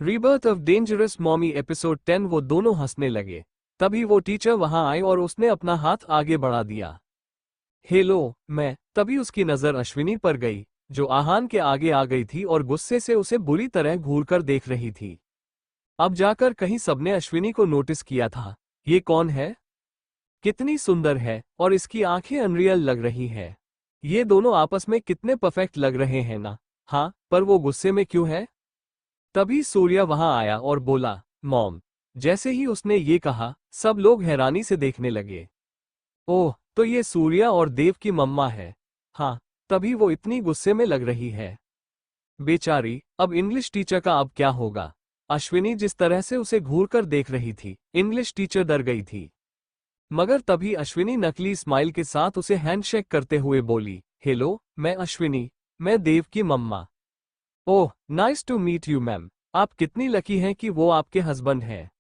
Rebirth of dangerous mommy episode 10। वो दोनों हंसने लगे। तभी वो टीचर वहां आई और उसने अपना हाथ आगे बढ़ा दिया। हेलो। मैं तभी उसकी नजर अश्विनी पर गई, जो आहान के आगे आ गई थी और गुस्से से उसे बुरी तरह घूरकर देख रही थी। अब जाकर कहीं सबने अश्विनी को नोटिस किया था। ये कौन है? कितनी सुंदर है और इसकी आंखें अनरियल लग रही है। ये दोनों आपस में कितने परफेक्ट लग रहे हैं ना। हाँ, पर वो गुस्से में क्यों है? तभी सूर्या वहां आया और बोला, मॉम। जैसे ही उसने ये कहा, सब लोग हैरानी से देखने लगे। ओह, तो ये सूर्या और देव की मम्मा है। हाँ, तभी वो इतनी गुस्से में लग रही है। बेचारी, अब इंग्लिश टीचर का अब क्या होगा? अश्विनी जिस तरह से उसे घूरकर देख रही थी, इंग्लिश टीचर डर गई थी। मगर तभी अश्विनी नकली स्माइल के साथ उसे हैंडशेक करते हुए बोली, हेलो, मैं अश्विनी। मैं देव की मम्मा। Oh, nice to meet you ma'am. आप कितनी लकी हैं कि वो आपके हस्बैंड हैं।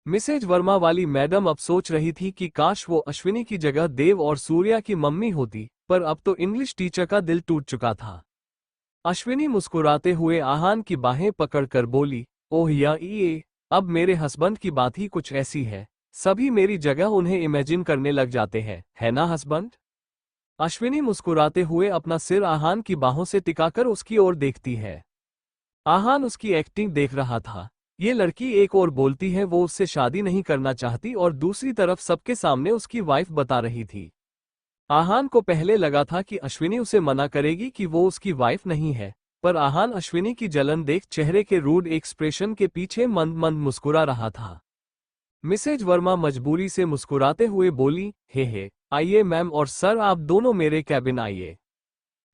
मिसेज वर्मा वाली मैडम अब सोच रही थी कि काश वो अश्विनी की जगह देव और सूर्या की मम्मी होती, पर अब तो इंग्लिश टीचर का दिल टूट चुका था। अश्विनी मुस्कुराते हुए आहान की बाहें पकड़कर बोली, ओह ये अब मेरे हस्बैंड की बात ही कुछ ऐसी है। सभी मेरी जगह उन्हें इमेजिन करने लग जाते हैं, है ना हस्बैंड? अश्विनी मुस्कुराते हुए अपना सिर आहान की बाहों से टिकाकर उसकी ओर देखती है। आहान उसकी एक्टिंग देख रहा था। ये लड़की एक और बोलती है वो उससे शादी नहीं करना चाहती और दूसरी तरफ सबके सामने उसकी वाइफ बता रही थी। आहान को पहले लगा था कि अश्विनी उसे मना करेगी कि वो उसकी वाइफ नहीं है, पर आहान अश्विनी की जलन देख चेहरे के रूड एक्सप्रेशन के पीछे मंद मंद मुस्कुरा रहा था। मिसेज वर्मा मजबूरी से मुस्कुराते हुए बोली, हे, आइए मैम और सर, आप दोनों मेरे कैबिन आइए।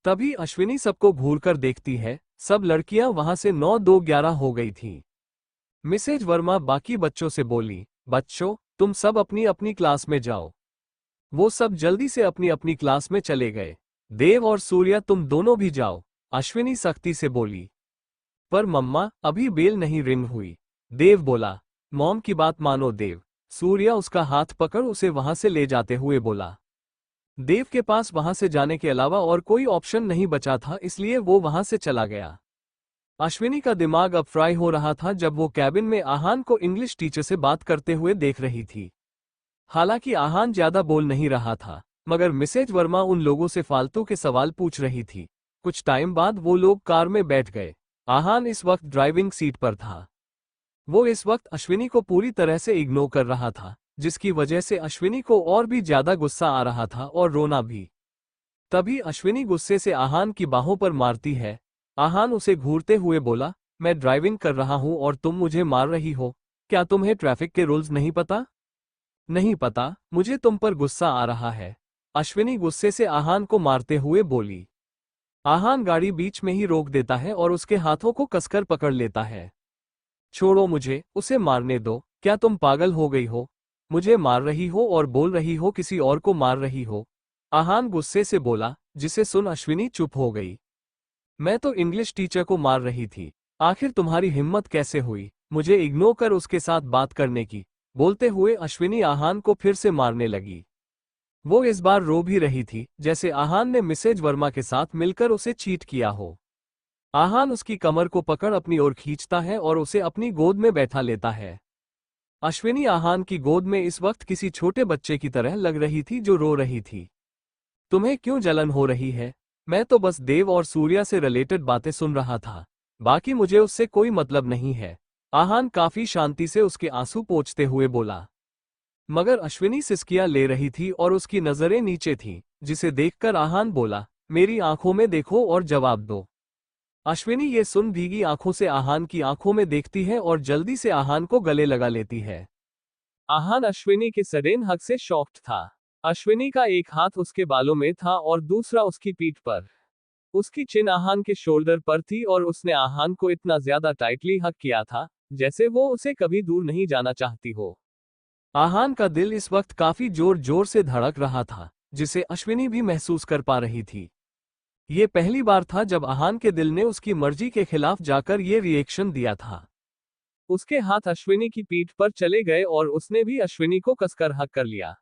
तभी अश्विनी सबको घूरकर देखती है। सब लड़कियां वहां से 9-2-11 हो गई थीं। मिसेज वर्मा बाकी बच्चों से बोली, बच्चों, तुम सब अपनी अपनी क्लास में जाओ। वो सब जल्दी से अपनी अपनी क्लास में चले गए। देव और सूर्या, तुम दोनों भी जाओ, अश्विनी सख्ती से बोली। पर मम्मा, अभी बेल नहीं रिंग हुई। देव बोला। मॉम की बात मानो देव। सूर्या उसका हाथ पकड़ उसे वहां से ले जाते हुए बोला। देव के पास वहां से जाने के अलावा और कोई ऑप्शन नहीं बचा था, इसलिए वो वहां से चला गया। अश्विनी का दिमाग अब फ्राई हो रहा था जब वो कैबिन में आहान को इंग्लिश टीचर से बात करते हुए देख रही थी। हालांकि आहान ज्यादा बोल नहीं रहा था, मगर मिसेज वर्मा उन लोगों से फालतू के सवाल पूछ रही थी। कुछ टाइम बाद वो लोग कार में बैठ गए। आहान इस वक्त ड्राइविंग सीट पर था। वो इस वक्त अश्विनी को पूरी तरह से इग्नोर कर रहा था, जिसकी वजह से अश्विनी को और भी ज्यादा गुस्सा आ रहा था और रोना भी। तभी अश्विनी गुस्से से आहान की बाहों पर मारती है। आहान उसे घूरते हुए बोला, मैं ड्राइविंग कर रहा हूं और तुम मुझे मार रही हो। क्या तुम्हें ट्रैफिक के रूल्स नहीं पता? नहीं पता, मुझे तुम पर गुस्सा आ रहा है। अश्विनी गुस्से से आहान को मारते हुए बोली। आहान गाड़ी बीच में ही रोक देता है और उसके हाथों को कसकर पकड़ लेता है। छोड़ो मुझे, उसे मारने दो। क्या तुम पागल हो गई हो? मुझे मार रही हो और बोल रही हो किसी और को मार रही हो। आहान गुस्से से बोला, जिसे सुन अश्विनी चुप हो गई। मैं तो इंग्लिश टीचर को मार रही थी। आखिर तुम्हारी हिम्मत कैसे हुई मुझे इग्नोर कर उसके साथ बात करने की? बोलते हुए अश्विनी आहान को फिर से मारने लगी। वो इस बार रो भी रही थी, जैसे आहान ने मिसेज वर्मा के साथ मिलकर उसे चीट किया हो। आहान उसकी कमर को पकड़ अपनी ओर खींचता है और उसे अपनी गोद में बैठा लेता है। अश्विनी आहान की गोद में इस वक्त किसी छोटे बच्चे की तरह लग रही थी जो रो रही थी। तुम्हें क्यों जलन हो रही है? मैं तो बस देव और सूर्या से रिलेटेड बातें सुन रहा था। बाकी मुझे उससे कोई मतलब नहीं है। आहान काफी शांति से उसके आंसू पोंछते हुए बोला। मगर अश्विनी सिसकियां ले रही थी और उसकी नजरें नीचे थीं, जिसे देखकर आहान बोला, मेरी आंखों में देखो और जवाब दो। अश्विनी ये सुन भीगी आंखों से आहान की आंखों में देखती है और जल्दी से आहान को गले लगा लेती है। आहान अश्विनी के सडेन हक से शॉक्ड था। अश्विनी का एक हाथ उसके बालों में था और दूसरा उसकी पीठ पर। उसकी चिन आहान के शोल्डर पर थी और उसने आहान को इतना ज्यादा टाइटली हक किया था, जैसे वो उसे कभी दूर नहीं जाना चाहती हो। आहान का दिल इस वक्त काफी जोर जोर से धड़क रहा था, जिसे अश्विनी भी महसूस कर पा रही थी। ये पहली बार था जब आहान के दिल ने उसकी मर्जी के खिलाफ जाकर ये रिएक्शन दिया था। उसके हाथ अश्विनी की पीठ पर चले गए और उसने भी अश्विनी को कसकर हक कर लिया।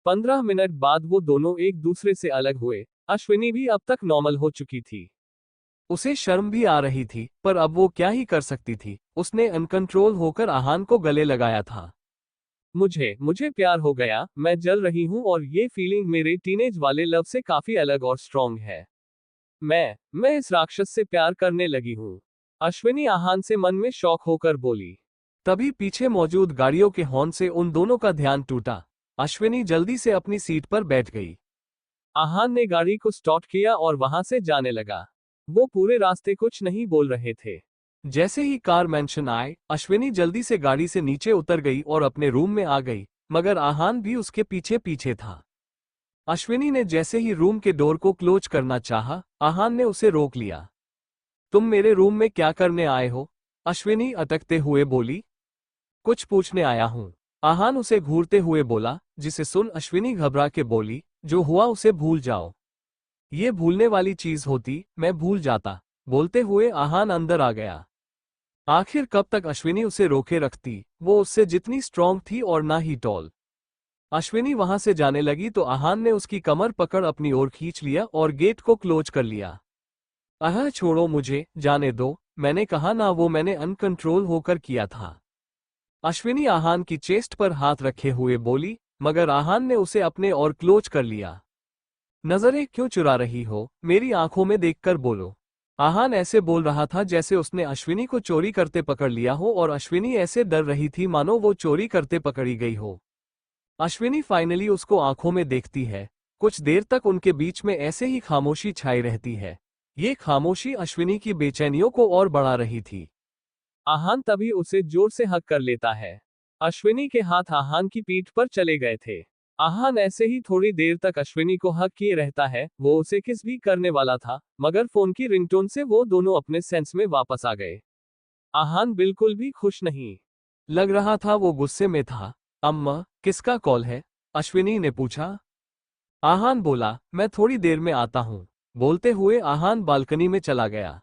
15 मिनट बाद वो दोनों एक दूसरे से अलग हुए। अश्विनी भी अब तक नॉर्मल हो चुकी थी। उसे शर्म भी आ रही थी, पर अब वो क्या ही कर सकती थी। उसने अनकंट्रोल होकर आहान को गले लगाया था। मुझे मुझे प्यार हो गया, मैं जल रही हूँ और ये फीलिंग मेरे टीनेज वाले लव से काफी अलग और स्ट्रॉन्ग है। मैं इस राक्षस से प्यार करने लगी हूँ। अश्विनी आहान से मन में शौक होकर बोली। तभी पीछे मौजूद गाड़ियों के हॉर्न से उन दोनों का ध्यान टूटा। अश्विनी जल्दी से अपनी सीट पर बैठ गई। आहान ने गाड़ी को स्टार्ट किया और वहां से जाने लगा। वो पूरे रास्ते कुछ नहीं बोल रहे थे। जैसे ही कार मेंशन आए, अश्विनी जल्दी से गाड़ी से नीचे उतर गई और अपने रूम में आ गई, मगर आहान भी उसके पीछे पीछे था। अश्विनी ने जैसे ही रूम के डोर को क्लोज करना चाहा, आहान ने उसे रोक लिया। तुम मेरे रूम में क्या करने आए हो? अश्विनी अटकते हुए बोली। कुछ पूछने आया हूं, आहान उसे घूरते हुए बोला, जिसे सुन अश्विनी घबरा के बोली, जो हुआ उसे भूल जाओ। ये भूलने वाली चीज होती, मैं भूल जाता। बोलते हुए आहान अंदर आ गया। आखिर कब तक अश्विनी उसे रोके रखती, वो उससे जितनी स्ट्रांग थी और ना ही टॉल। अश्विनी वहां से जाने लगी तो आहान ने उसकी कमर पकड़ अपनी ओर खींच लिया और गेट को क्लोज कर लिया। छोड़ो मुझे, जाने दो, मैंने कहा ना, वो मैंने अनकंट्रोल होकर किया था। अश्विनी आहान की चेस्ट पर हाथ रखे हुए बोली, मगर आहान ने उसे अपने और क्लोज कर लिया। नजरें क्यों चुरा रही हो, मेरी आंखों में देखकर बोलो। आहान ऐसे बोल रहा था जैसे उसने अश्विनी को चोरी करते पकड़ लिया हो और अश्विनी ऐसे डर रही थी मानो वो चोरी करते पकड़ी गई हो। अश्विनी फाइनली उसको आंखों में देखती है। कुछ देर तक उनके बीच में ऐसे ही खामोशी छाई रहती है। ये खामोशी अश्विनी की बेचैनियों को और बढ़ा रही थी। आहान तभी उसे जोर से हक कर लेता है। अश्विनी के हाथ आहान की पीठ पर चले गए थे। आहान ऐसे ही थोड़ी देर तक अश्विनी को हक किए रहता है। वो उसे किस भी करने वाला था, मगर फोन की रिंगटोन से वो दोनों अपने सेंस में वापस आ गए। आहान बिल्कुल भी खुश नहीं लग रहा था, वो गुस्से में था। अम्मा, किसका कॉल है? अश्विनी ने पूछा। आहान बोला, मैं थोड़ी देर में आता हूँ। बोलते हुए आहान बालकनी में चला गया।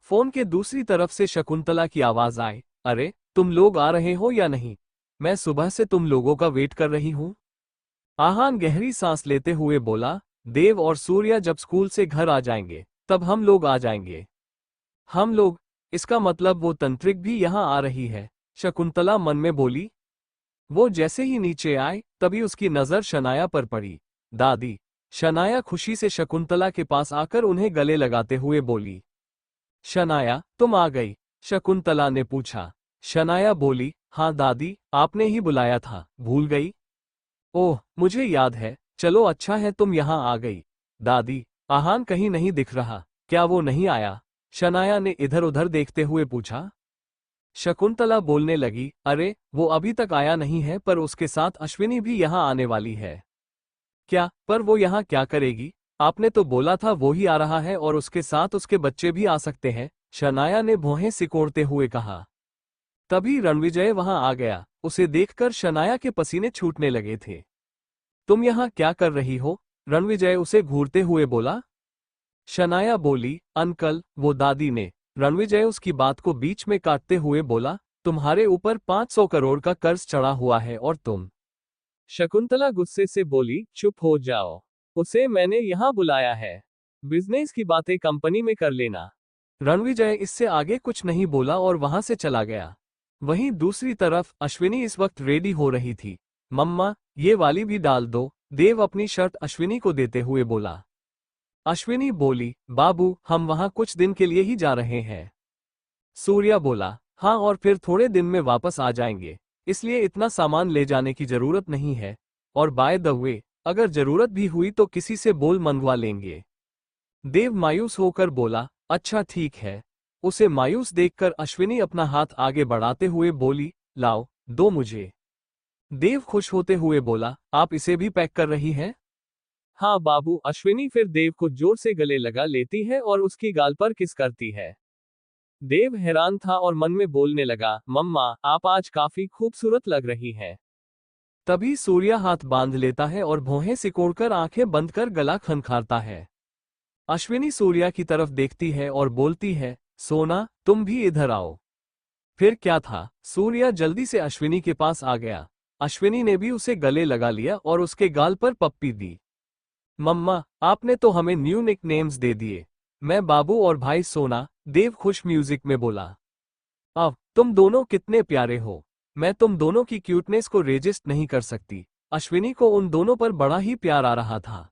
फोन के दूसरी तरफ से शकुंतला की आवाज आई, अरे, तुम लोग आ रहे हो या नहीं? मैं सुबह से तुम लोगों का वेट कर रही हूँ। आहान गहरी सांस लेते हुए बोला, देव और सूर्या जब स्कूल से घर आ जाएंगे, तब हम लोग आ जाएंगे। हम लोग? इसका मतलब वो तंत्रिक भी यहाँ आ रही है, शकुंतला मन में बोली। वो जैसे ही नीचे आए, तभी उसकी नजर शनाया पर पड़ी। दादी। शनाया खुशी से शकुंतला के पास आकर उन्हें गले लगाते हुए बोली। शनाया, तुम आ गई? शकुंतला ने पूछा। शनाया बोली, हाँ दादी, आपने ही बुलाया था, भूल गई? ओह, मुझे याद है, चलो अच्छा है तुम यहाँ आ गई। दादी, आहान कहीं नहीं दिख रहा, क्या वो नहीं आया? शनाया ने इधर उधर देखते हुए पूछा। शकुंतला बोलने लगी, अरे, वो अभी तक आया नहीं है, पर उसके साथ अश्विनी भी यहाँ आने वाली है। क्या? पर वो यहाँ क्या करेगी? आपने तो बोला था वो ही आ रहा है और उसके साथ उसके बच्चे भी आ सकते हैं, शनाया ने भौहें सिकोड़ते हुए कहा। तभी रणविजय वहां आ गया। उसे देखकर शनाया के पसीने छूटने लगे थे। तुम यहाँ क्या कर रही हो? रणविजय उसे घूरते हुए बोला। शनाया बोली, अंकल, वो दादी ने। रणविजय उसकी बात को बीच में काटते हुए बोला, तुम्हारे ऊपर 500 करोड़ का कर्ज चढ़ा हुआ है और तुम। शकुंतला गुस्से से बोली, चुप हो जाओ। उसे मैंने यहाँ बुलाया है। बिजनेस की बातें कंपनी में कर लेना। रणविजय इससे आगे कुछ नहीं बोला और वहां से चला गया। वहीं दूसरी तरफ अश्विनी इस वक्त रेडी हो रही थी। मम्मा, ये वाली भी डाल दो, देव अपनी शर्ट अश्विनी को देते हुए बोला। अश्विनी बोली, बाबू, हम वहां कुछ दिन के लिए ही जा रहे हैं। सूर्या बोला, हाँ, और फिर थोड़े दिन में वापस आ जाएंगे, इसलिए इतना सामान ले जाने की जरूरत नहीं है। और बाय द वे, अगर जरूरत भी हुई तो किसी से बोल मंगवा लेंगे। देव मायूस होकर बोला, अच्छा ठीक है। उसे मायूस देखकर अश्विनी अपना हाथ आगे बढ़ाते हुए बोली, लाओ, दो मुझे। देव खुश होते हुए बोला, आप इसे भी पैक कर रही हैं? हाँ बाबू। अश्विनी फिर देव को जोर से गले लगा लेती है और उसकी गाल पर किस करती है। देव हैरान था और मन में बोलने लगा, मम्मा, आप आज काफी खूबसूरत लग रही हैं। तभी सूर्या हाथ बांध लेता है और भौहें सिकोड़कर आंखें बंद कर गला खनखारता है। अश्विनी सूर्या की तरफ देखती है और बोलती है, सोना, तुम भी इधर आओ। फिर क्या था, सूर्या जल्दी से अश्विनी के पास आ गया। अश्विनी ने भी उसे गले लगा लिया और उसके गाल पर पप्पी दी। मम्मा, आपने तो हमें न्यू निकनेम्स दे दिए। मैं बाबू और भाई सोना, देव खुश म्यूजिक में बोला। अब तुम दोनों कितने प्यारे हो। मैं तुम दोनों की क्यूटनेस को रेजिस्ट नहीं कर सकती। अश्विनी को उन दोनों पर बड़ा ही प्यार आ रहा था।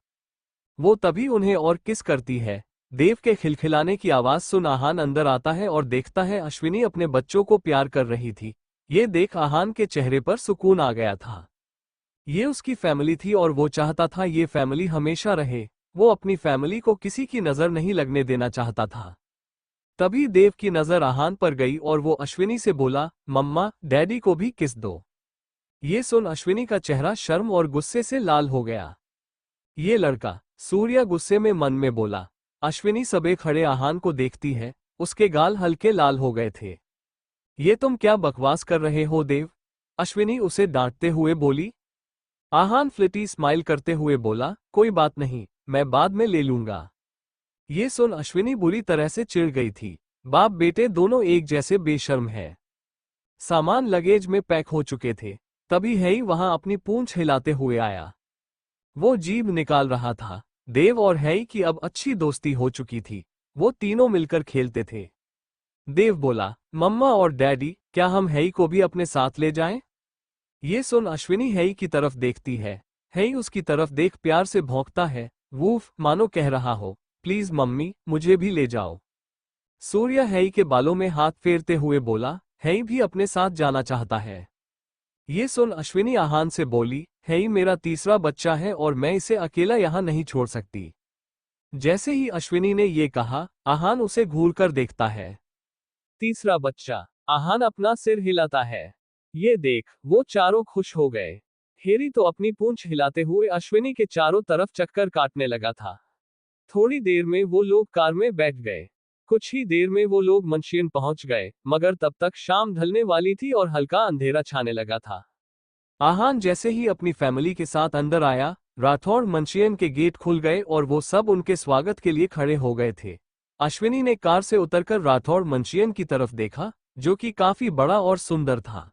वो तभी उन्हें और किस करती है। देव के खिलखिलाने की आवाज सुन आहान अंदर आता है और देखता है अश्विनी अपने बच्चों को प्यार कर रही थी। ये देख आहान के चेहरे पर सुकून आ गया था। ये उसकी फैमिली थी और वो चाहता था ये फैमिली हमेशा रहे। वो अपनी फैमिली को किसी की नजर नहीं लगने देना चाहता था। तभी देव की नजर आहान पर गई और वो अश्विनी से बोला, मम्मा डैडी को भी किस दो। ये सुन अश्विनी का चेहरा शर्म और गुस्से से लाल हो गया। ये लड़का, सूर्या गुस्से में मन में बोला। अश्विनी सबे खड़े आहान को देखती है, उसके गाल हल्के लाल हो गए थे। ये तुम क्या बकवास कर रहे हो देव? अश्विनी उसे डांटते हुए बोली। आहान फ्लिटी स्माइल करते हुए बोला, कोई बात नहीं, मैं बाद में ले लूंगा। ये सुन अश्विनी बुरी तरह से चिढ़ गई थी। बाप बेटे दोनों एक जैसे बेशर्म है। सामान लगेज में पैक हो चुके थे। तभी हैई वहां अपनी पूंछ हिलाते हुए आया। वो जीभ निकाल रहा था। देव और हैई की अब अच्छी दोस्ती हो चुकी थी। वो तीनों मिलकर खेलते थे। देव बोला, मम्मा और डैडी, क्या हम हैई को भी अपने साथ ले जाएं? ये सुन अश्विनी हैई की तरफ देखती है। हैई उसकी तरफ देख प्यार से भौंकता है, वूफ, मानो कह रहा हो, प्लीज मम्मी, मुझे भी ले जाओ। सूर्या हैई के बालों में हाथ फेरते हुए बोला, हैई भी अपने साथ जाना चाहता है। ये सुन अश्विनी आहान से बोली, हैई मेरा तीसरा बच्चा है और मैं इसे अकेला यहाँ नहीं छोड़ सकती। जैसे ही अश्विनी ने ये कहा, आहान उसे घूर कर देखता है। तीसरा बच्चा। आहान अपना सिर हिलाता है। ये देख वो चारों खुश हो गए। हेरी तो अपनी पूंछ हिलाते हुए अश्विनी के चारों तरफ चक्कर काटने लगा था। थोड़ी देर में वो लोग कार में बैठ गए। कुछ ही देर में वो लोग मंशियन पहुंच गए, मगर तब तक शाम ढलने वाली थी और हल्का अंधेरा छाने लगा था। आहान जैसे ही अपनी फैमिली के साथ अंदर आया, राठौड़ मंशियन के गेट खुल गए और वो सब उनके स्वागत के लिए खड़े हो गए थे। अश्विनी ने कार से उतरकर राठौड़ मंशियन की तरफ देखा, जो कि काफी बड़ा और सुंदर था।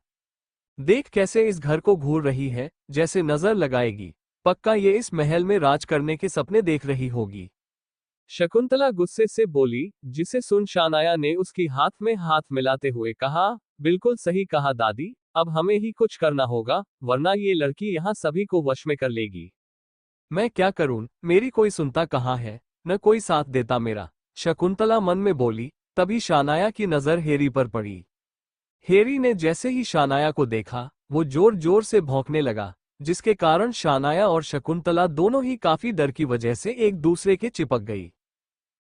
देख कैसे इस घर को घूर रही है, जैसे नजर लगाएगी। पक्का ये इस महल में राज करने के सपने देख रही होगी। शकुंतला गुस्से से बोली, जिसे सुन शानाया ने उसकी हाथ में हाथ मिलाते हुए कहा, बिल्कुल सही कहा दादी, अब हमें ही कुछ करना होगा, वरना ये लड़की यहाँ सभी को वश में कर लेगी। मैं क्या करूं, मेरी कोई सुनता कहाँ है, न कोई साथ देता मेरा। शकुंतला मन में बोली। तभी शानाया की नजर हेरी पर पड़ी। हेरी ने जैसे ही शानाया को देखा, वो जोर जोर से भौंकने लगा, जिसके कारण शानाया और शकुंतला दोनों ही काफी डर की वजह से एक दूसरे के चिपक गई।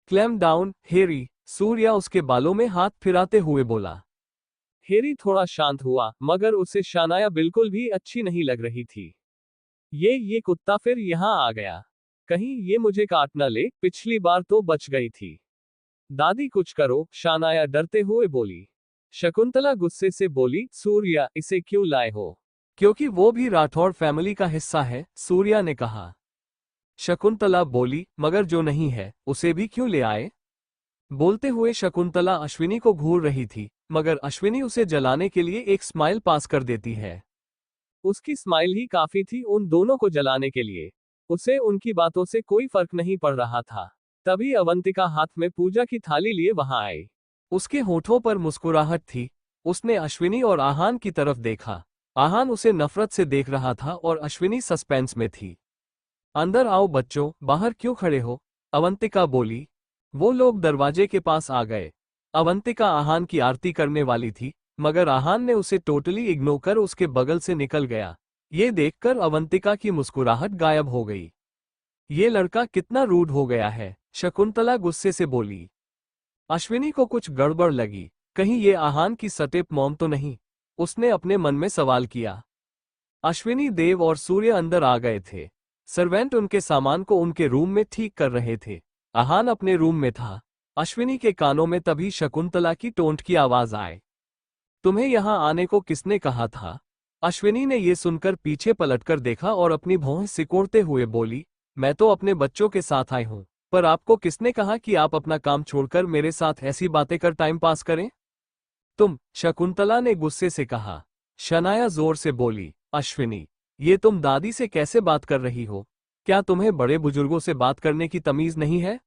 क्लैम डाउन, हेरी, सूर्या उसके बालों में हाथ फिराते हुए बोला। हेरी थोड़ा शांत हुआ, मगर उसे शानाया बिल्कुल भी अच्छी नहीं लग रही थी। ये कुत्ता फिर यहाँ आ गया। कहीं ये मुझे काट न ले, पिछली बार तो बच गई थी। दादी कुछ करो, शानाया डरते हुए बोली। शकुंतला गुस्से से बोली, सूर्या, इसे क्यों लाए हो? क्योंकि वो भी राठौड़ फैमिली का हिस्सा है, सूर्या ने कहा। शकुंतला बोली, मगर जो नहीं है, उसे भी क्यों ले आए? बोलते हुए शकुंतला अश्विनी को घूर रही थी, मगर अश्विनी उसे जलाने के लिए एक स्माइल पास कर देती है। उसकी स्माइल ही काफी थी उन दोनों को जलाने के लिए। उसे उनकी बातों से कोई फर्क नहीं पड़ रहा था। तभी अवंतिका हाथ में पूजा की थाली लिए वहां आई। उसके होठों पर मुस्कुराहट थी। उसने अश्विनी और आहान की तरफ देखा। आहान उसे नफरत से देख रहा था और अश्विनी सस्पेंस में थी। अंदर आओ बच्चों, बाहर क्यों खड़े हो? अवंतिका बोली। वो लोग दरवाजे के पास आ गए। अवंतिका आहान की आरती करने वाली थी, मगर आहान ने उसे टोटली इग्नोर कर उसके बगल से निकल गया। ये देखकर अवंतिका की मुस्कुराहट गायब हो गई। ये लड़का कितना रूड हो गया है, शकुंतला गुस्से से बोली। अश्विनी को कुछ गड़बड़ लगी। कहीं ये आहान की सटेप मॉम तो नहीं? उसने अपने मन में सवाल किया। अश्विनी, देव और सूर्य अंदर आ गए थे। सर्वेंट उनके सामान को उनके रूम में ठीक कर रहे थे। आहान अपने रूम में था। अश्विनी के कानों में तभी शकुंतला की टोंट की आवाज आए। तुम्हें यहां आने को किसने कहा था? अश्विनी ने यह सुनकर पीछे पलटकर देखा और अपनी भौहें सिकोड़ते हुए बोली, मैं तो अपने बच्चों के साथ आई हूं, पर आपको किसने कहा कि आप अपना काम छोड़कर मेरे साथ ऐसी बातें कर टाइम पास करें? तुम, शकुंतला ने गुस्से से कहा। शनाया जोर से बोली, अश्विनी, ये तुम दादी से कैसे बात कर रही हो? क्या तुम्हें बड़े बुजुर्गों से बात करने की तमीज नहीं है?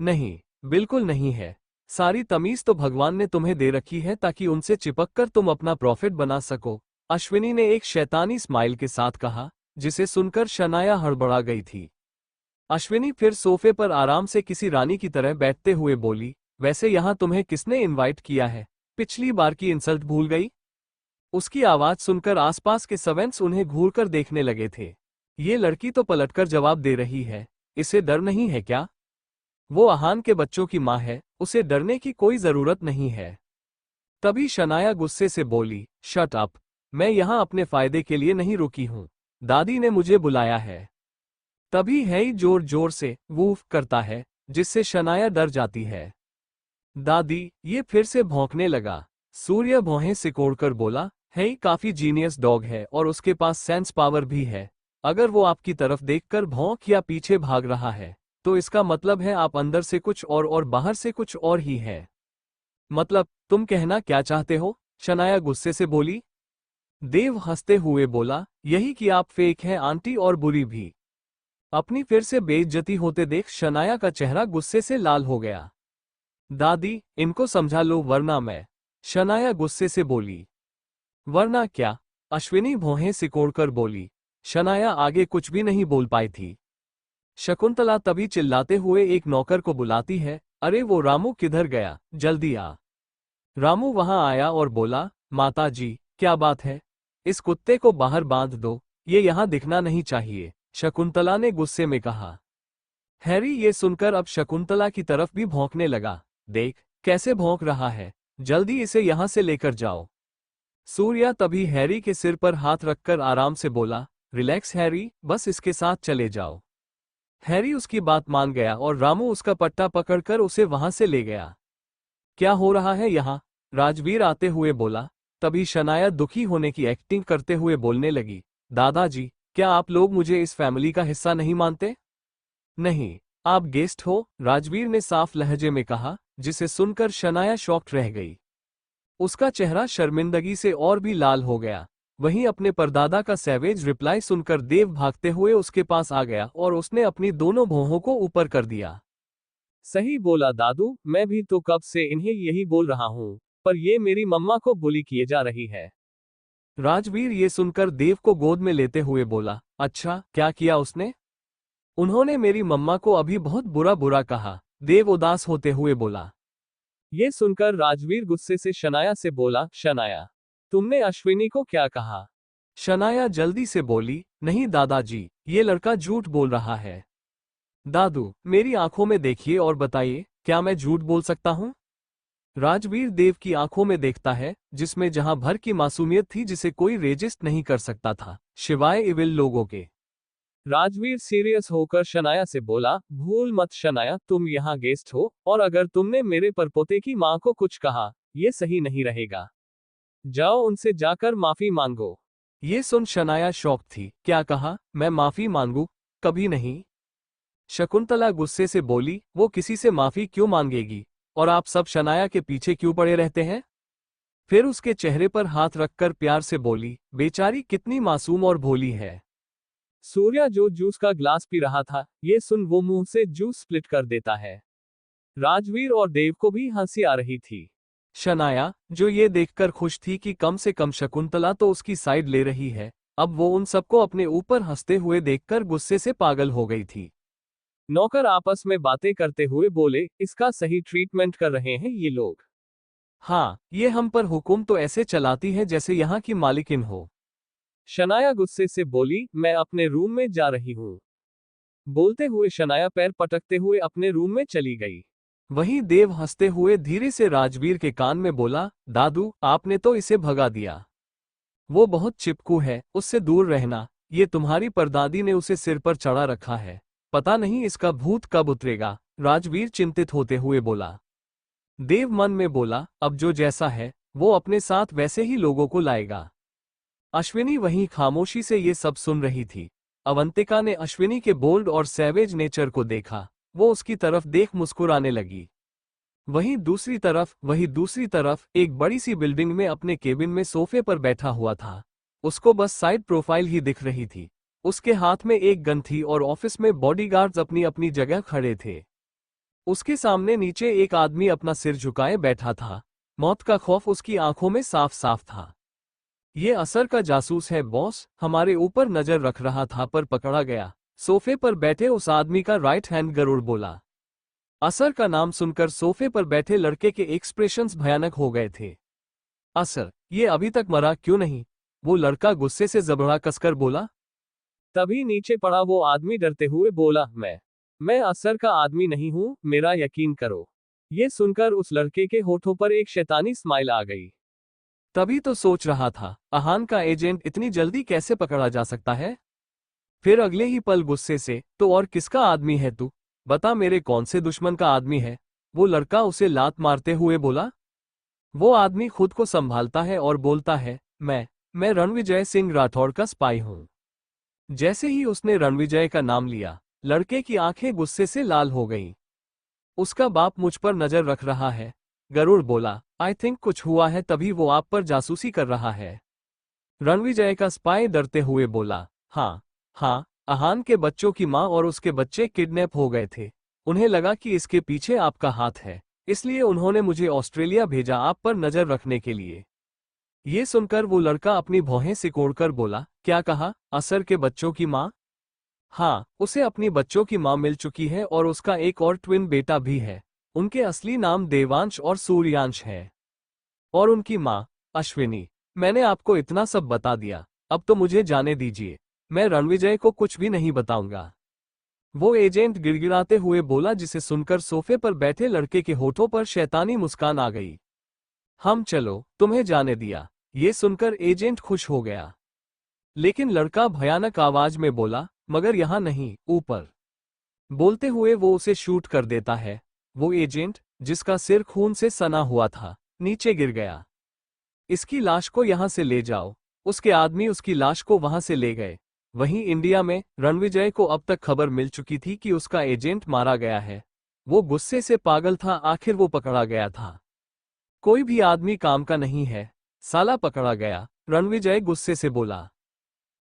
नहीं, बिल्कुल नहीं है। सारी तमीज तो भगवान ने तुम्हें दे रखी है ताकि उनसे चिपक कर तुम अपना प्रॉफिट बना सको, अश्विनी ने एक शैतानी स्माइल के साथ कहा, जिसे सुनकर शनाया हड़बड़ा गई थी। अश्विनी फिर सोफे पर आराम से किसी रानी की तरह बैठते हुए बोली, वैसे यहां तुम्हें किसने इनवाइट किया है? पिछली बार की इंसल्ट भूल गई? उसकी आवाज सुनकर आसपास के सर्वेंट्स उन्हें घूरकर देखने लगे थे। ये लड़की तो पलटकर जवाब दे रही है, इसे डर नहीं है क्या? वो आहान के बच्चों की माँ है, उसे डरने की कोई जरूरत नहीं है। तभी शनाया गुस्से से बोली, शट अप, मैं यहां अपने फायदे के लिए नहीं रुकी हूं, दादी ने मुझे बुलाया है। तभी हैई जोर जोर से वूफ करता है, जिससे शनाया डर जाती है। दादी, ये फिर से भौंकने लगा। सूर्य भौहें सिकोड़कर बोला, हैई काफी जीनियस डॉग है और उसके पास सेंस पावर भी है। अगर वो आपकी तरफ देखकर भौंक या पीछे भाग रहा है, तो इसका मतलब है आप अंदर से कुछ और बाहर से कुछ और ही है। मतलब, तुम कहना क्या चाहते हो? शनाया गुस्से से बोली। देव हंसते हुए बोला, यही कि आप फेक हैं आंटी, और बुरी भी। अपनी फिर से बेइज्जती होते देख शनाया का चेहरा गुस्से से लाल हो गया। दादी, इनको समझा लो वरना मैं। शनाया गुस्से से बोली। वरना क्या? अश्विनी भौहें सिकोड़कर बोली। शनाया आगे कुछ भी नहीं बोल पाई थी। शकुंतला तभी चिल्लाते हुए एक नौकर को बुलाती है, अरे वो रामू किधर गया, जल्दी आ। रामू वहां आया और बोला, माता जी, क्या बात है? इस कुत्ते को बाहर बांध दो, ये यहां दिखना नहीं चाहिए, शकुंतला ने गुस्से में कहा। हैरी ये सुनकर अब शकुंतला की तरफ भी भौंकने लगा। देख, कैसे भौंक रहा है, जल्दी इसे यहां से लेकर जाओ। सूर्या तभी हैरी के सिर पर हाथ रखकर आराम से बोला, रिलैक्स हैरी, बस इसके साथ चले जाओ। हैरी उसकी बात मान गया और रामू उसका पट्टा पकड़कर उसे वहां से ले गया। क्या हो रहा है यहाँ? राजवीर आते हुए बोला। तभी शनाया दुखी होने की एक्टिंग करते हुए बोलने लगी, दादाजी, क्या आप लोग मुझे इस फैमिली का हिस्सा नहीं मानते? नहीं, आप गेस्ट हो, राजवीर ने साफ लहजे में कहा, जिसे सुनकर शनाया शॉक्ड रह गई। उसका चेहरा शर्मिंदगी से और भी लाल हो गया। वहीं अपने परदादा का सैवेज रिप्लाई सुनकर देव भागते हुए उसके पास आ गया और उसने अपनी दोनों भौहों को ऊपर कर दिया। सही बोला दादू, मैं भी तो कब से इन्हें यही बोल रहा हूँ, पर ये मेरी मम्मा को बुली किए जा रही है। राजवीर ये सुनकर देव को गोद में लेते हुए बोला, अच्छा, क्या किया उसने? उन्होंने मेरी मम्मा को अभी बहुत बुरा बुरा कहा, देव उदास होते हुए बोला। ये सुनकर राजवीर गुस्से से शनाया से बोला, शनाया, तुमने अश्विनी को क्या कहा? शनाया जल्दी से बोली, नहीं दादाजी, ये लड़का झूठ बोल रहा है। दादू, मेरी आंखों में देखिए और बताइए, क्या मैं झूठ बोल सकता हूँ? राजवीर देव की आंखों में देखता है, जिसमें जहां भर की मासूमियत थी जिसे कोई रेजिस्ट नहीं कर सकता था, सिवाय इविल लोगों के। राजवीर सीरियस होकर शनाया से बोला, भूल मत शनाया, तुम यहाँ गेस्ट हो, और अगर तुमने मेरे परपोते की माँ को कुछ कहा, ये सही नहीं रहेगा। जाओ उनसे जाकर माफी मांगो। ये सुन शनाया शॉक थी। क्या कहा, मैं माफी मांगू? कभी नहीं। शकुंतला गुस्से से बोली, वो किसी से माफी क्यों मांगेगी, और आप सब शनाया के पीछे क्यों पड़े रहते हैं? फिर उसके चेहरे पर हाथ रखकर प्यार से बोली, बेचारी कितनी मासूम और भोली है। सूर्या जो जूस का ग्लास पी रहा था, ये सुन वो मुंह से जूस स्प्लिट कर देता है। राजवीर और देव को भी हंसी आ रही थी। शनाया, जो ये देखकर खुश थी कि कम से कम शकुंतला तो उसकी साइड ले रही है, अब वो उन सबको अपने ऊपर हंसते हुए देखकर गुस्से से पागल हो गई थी। नौकर आपस में बातें करते हुए बोले, इसका सही ट्रीटमेंट कर रहे हैं ये लोग। हाँ, ये हम पर हुकुम तो ऐसे चलाती है जैसे यहाँ की मालिकिन हो। शनाया गुस्से से बोली, मैं अपने रूम में जा रही हूँ। बोलते हुए शनाया पैर पटकते हुए अपने रूम में चली गई। वहीं देव हंसते हुए धीरे से राजवीर के कान में बोला, दादू, आपने तो इसे भगा दिया। वो बहुत चिपकू है, उससे दूर रहना, ये तुम्हारी परदादी ने उसे सिर पर चढ़ा रखा है, पता नहीं इसका भूत कब उतरेगा, राजवीर चिंतित होते हुए बोला। देव मन में बोला, अब जो जैसा है, वो अपने साथ वैसे ही लोगों को लाएगा। अश्विनी वहीं खामोशी से ये सब सुन रही थी। अवंतिका ने अश्विनी के बोल्ड और सैवेज नेचर को देखा, वो उसकी तरफ देख मुस्कुराने लगी। वहीं दूसरी तरफ एक बड़ी सी बिल्डिंग में अपने केबिन में सोफे पर बैठा हुआ था। उसको बस साइड प्रोफाइल ही दिख रही थी। उसके हाथ में एक गन थी और ऑफिस में बॉडीगार्ड्स अपनी अपनी जगह खड़े थे। उसके सामने नीचे एक आदमी अपना सिर झुकाए बैठा था। मौत का खौफ उसकी आंखों में साफ साफ था। ये असर का जासूस है बॉस, हमारे ऊपर नजर रख रहा था पर पकड़ा गया। सोफे पर बैठे उस आदमी का राइट हैंड गरुड़ बोला। असर का नाम सुनकर सोफे पर बैठे लड़के के एक्सप्रेशंस भयानक हो गए थे। असर, ये अभी तक मरा क्यों नहीं? वो लड़का गुस्से से जबड़ा कसकर बोला। तभी नीचे पड़ा वो आदमी डरते हुए बोला, मैं असर का आदमी नहीं हूं, मेरा यकीन करो। ये सुनकर उस लड़के के होठों पर एक शैतानी स्माइल आ गई। तभी तो सोच रहा था, अहान का एजेंट इतनी जल्दी कैसे पकड़ा जा सकता है? फिर अगले ही पल गुस्से से, तो और किसका आदमी है तू? बता मेरे कौन से दुश्मन का आदमी है? वो लड़का उसे लात मारते हुए बोला। वो आदमी खुद को संभालता है और बोलता है, मैं रणविजय सिंह राठौड़ का स्पाई हूं। जैसे ही उसने रणविजय का नाम लिया, लड़के की आंखें गुस्से से लाल हो गईं। उसका बाप मुझ पर नजर रख रहा है, गरुड़ बोला। आई थिंक कुछ हुआ है, तभी वो आप पर जासूसी कर रहा है। रणविजय का स्पाई डरते हुए बोला, हाँ, अहान के बच्चों की माँ और उसके बच्चे किडनैप हो गए थे। उन्हें लगा कि इसके पीछे आपका हाथ है, इसलिए उन्होंने मुझे ऑस्ट्रेलिया भेजा आप पर नजर रखने के लिए। ये सुनकर वो लड़का अपनी भौहें सिकोड़कर बोला, क्या कहा? असर के बच्चों की माँ? हाँ, उसे अपनी बच्चों की माँ मिल चुकी है और उसका एक और ट्विन बेटा भी है। उनके असली नाम देवांश और सूर्यांश है। और उनकी माँ अश्विनी। मैंने आपको इतना सब बता दिया, अब तो मुझे जाने दीजिए। मैं रणविजय को कुछ भी नहीं बताऊंगा। वो एजेंट गिड़गिड़ाते हुए बोला, जिसे सुनकर सोफे पर बैठे लड़के के होठों पर शैतानी मुस्कान आ गई। हम चलो, तुम्हें जाने दिया। ये सुनकर एजेंट खुश हो गया। लेकिन लड़का भयानक आवाज में बोला, मगर यहां नहीं, ऊपर। बोलते हुए वो उसे शूट कर देता है। वो एजेंट, जिसका सिर खून से सना हुआ था, नीचे गिर गया। इसकी लाश को यहां से ले जाओ। उसके आदमी उसकी लाश को वहां से ले गए। वहीं इंडिया में रणविजय को अब तक खबर मिल चुकी थी कि उसका एजेंट मारा गया है। वो गुस्से से पागल था, आखिर वो पकड़ा गया था। कोई भी आदमी काम का नहीं है, साला पकड़ा गया, रणविजय गुस्से से बोला।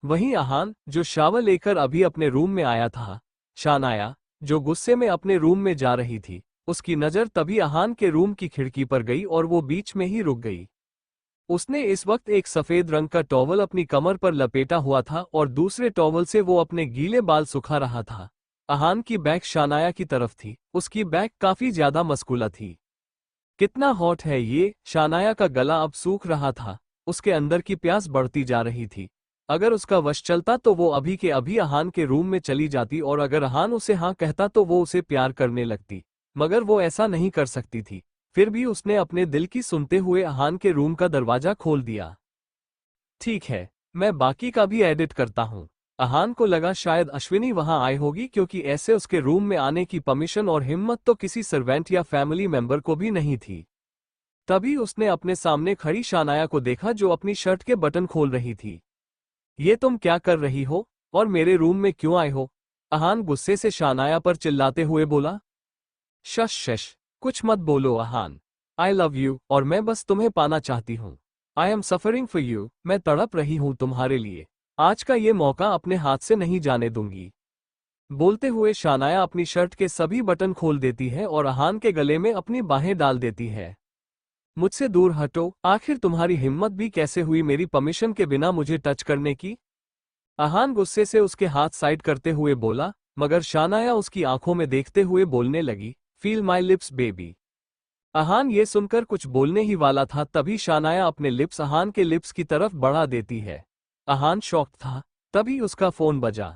वहीं अहान, जो शावर लेकर अभी अपने रूम में आया था, शानाया, जो गुस्से में अपने रूम में जा रही थी, उसकी नजर तभी अहान के रूम की खिड़की पर गई और वो बीच में ही रुक गई। उसने इस वक्त एक सफेद रंग का टॉवल अपनी कमर पर लपेटा हुआ था और दूसरे टॉवल से वो अपने गीले बाल सुखा रहा था। अहान की बैक शानाया की तरफ थी, उसकी बैक काफी ज्यादा मस्कुला थी। कितना हॉट है ये! शानाया का गला अब सूख रहा था, उसके अंदर की प्यास बढ़ती जा रही थी। अगर उसका वश चलता तो वो अभी के अभी अहान के रूम में चली जाती और अगर अहान उसे हाँ कहता तो वो उसे प्यार करने लगती, मगर वो ऐसा नहीं कर सकती थी। फिर भी उसने अपने दिल की सुनते हुए अहान के रूम का दरवाजा खोल दिया। ठीक है, मैं बाकी का भी एडिट करता हूँ। अहान को लगा शायद अश्विनी वहां आई होगी, क्योंकि ऐसे उसके रूम में आने की परमिशन और हिम्मत तो किसी सर्वेंट या फैमिली मेंबर को भी नहीं थी। तभी उसने अपने सामने खड़ी शानाया को देखा, जो अपनी शर्ट के बटन खोल रही थी। ये तुम क्या कर रही हो और मेरे रूम में क्यों आए हो? अहान गुस्से से शानाया पर चिल्लाते हुए बोला। शश शश, कुछ मत बोलो अहान। आई लव यू और मैं बस तुम्हें पाना चाहती हूँ। I am suffering for you, मैं तड़प रही हूँ तुम्हारे लिए। आज का ये मौका अपने हाथ से नहीं जाने दूंगी। बोलते हुए शानाया अपनी शर्ट के सभी बटन खोल देती है और अहान के गले में अपनी बाहें डाल देती है। मुझसे दूर हटो, आखिर तुम्हारी हिम्मत भी कैसे हुई मेरी परमिशन के बिना मुझे टच करने की? अहान गुस्से से उसके हाथ साइड करते हुए बोला, मगर शानाया उसकी आंखों में देखते हुए बोलने लगी, feel my lips baby. Ahaan ये सुनकर कुछ बोलने ही वाला था, तभी शानाया अपने लिप्स अहान के लिप्स की तरफ बढ़ा देती है। अहान शॉक्ड था, तभी उसका फोन बजा।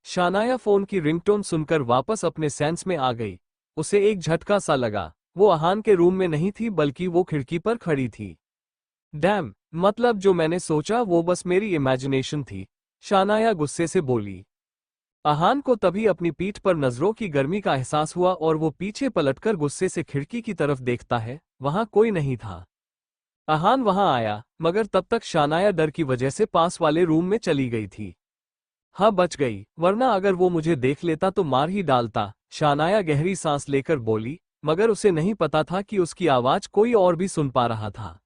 शानाया फोन की रिंगटोन सुनकर वापस अपने सेंस में आ गई। उसे एक झटका सा लगा, वो अहान के रूम में नहीं थी बल्कि वो खिड़की पर खड़ी थी। डैम, मतलब जो मैंने सोचा वो बस मेरी इमेजिनेशन थी, शानाया गुस्से से बोली। अहान को तभी अपनी पीठ पर नजरों की गर्मी का एहसास हुआ और वो पीछे पलटकर गुस्से से खिड़की की तरफ देखता है, वहां कोई नहीं था। अहान वहां आया, मगर तब तक शानाया डर की वजह से पास वाले रूम में चली गई थी। हाँ, बच गई, वरना अगर वो मुझे देख लेता तो मार ही डालता, शानाया गहरी सांस लेकर बोली, मगर उसे नहीं पता था कि उसकी आवाज कोई और भी सुन पा रहा था।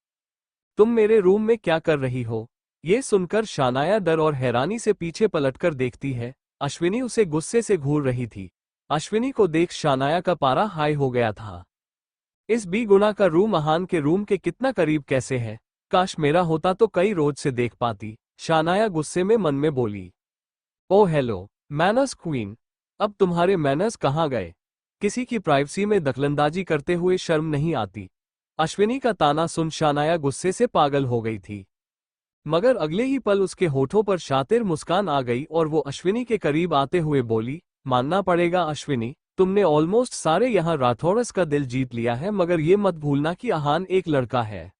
तुम मेरे रूम में क्या कर रही हो? ये सुनकर शानाया डर और हैरानी से पीछे पलटकर देखती है। अश्विनी उसे गुस्से से घूर रही थी। अश्विनी को देख शानाया का पारा हाई हो गया था। इस बी गुना का रूम अहान के रूम के कितना करीब कैसे है? काश मेरा होता तो कई रोज से देख पाती, शानाया गुस्से में मन में बोली। ओह हेलो, मैनर्स क्वीन, अब तुम्हारे मैनर्स कहाँ गए? किसी की प्राइवेसी में दखलंदाजी करते हुए शर्म नहीं आती? अश्विनी का ताना सुन शानाया गुस्से से पागल हो गई थी। मगर अगले ही पल उसके होठों पर शातिर मुस्कान आ गई और वो अश्विनी के करीब आते हुए बोली, मानना पड़ेगा अश्विनी, तुमने ऑलमोस्ट सारे यहाँ राठौड़स का दिल जीत लिया है, मगर ये मत भूलना कि अहान एक लड़का है।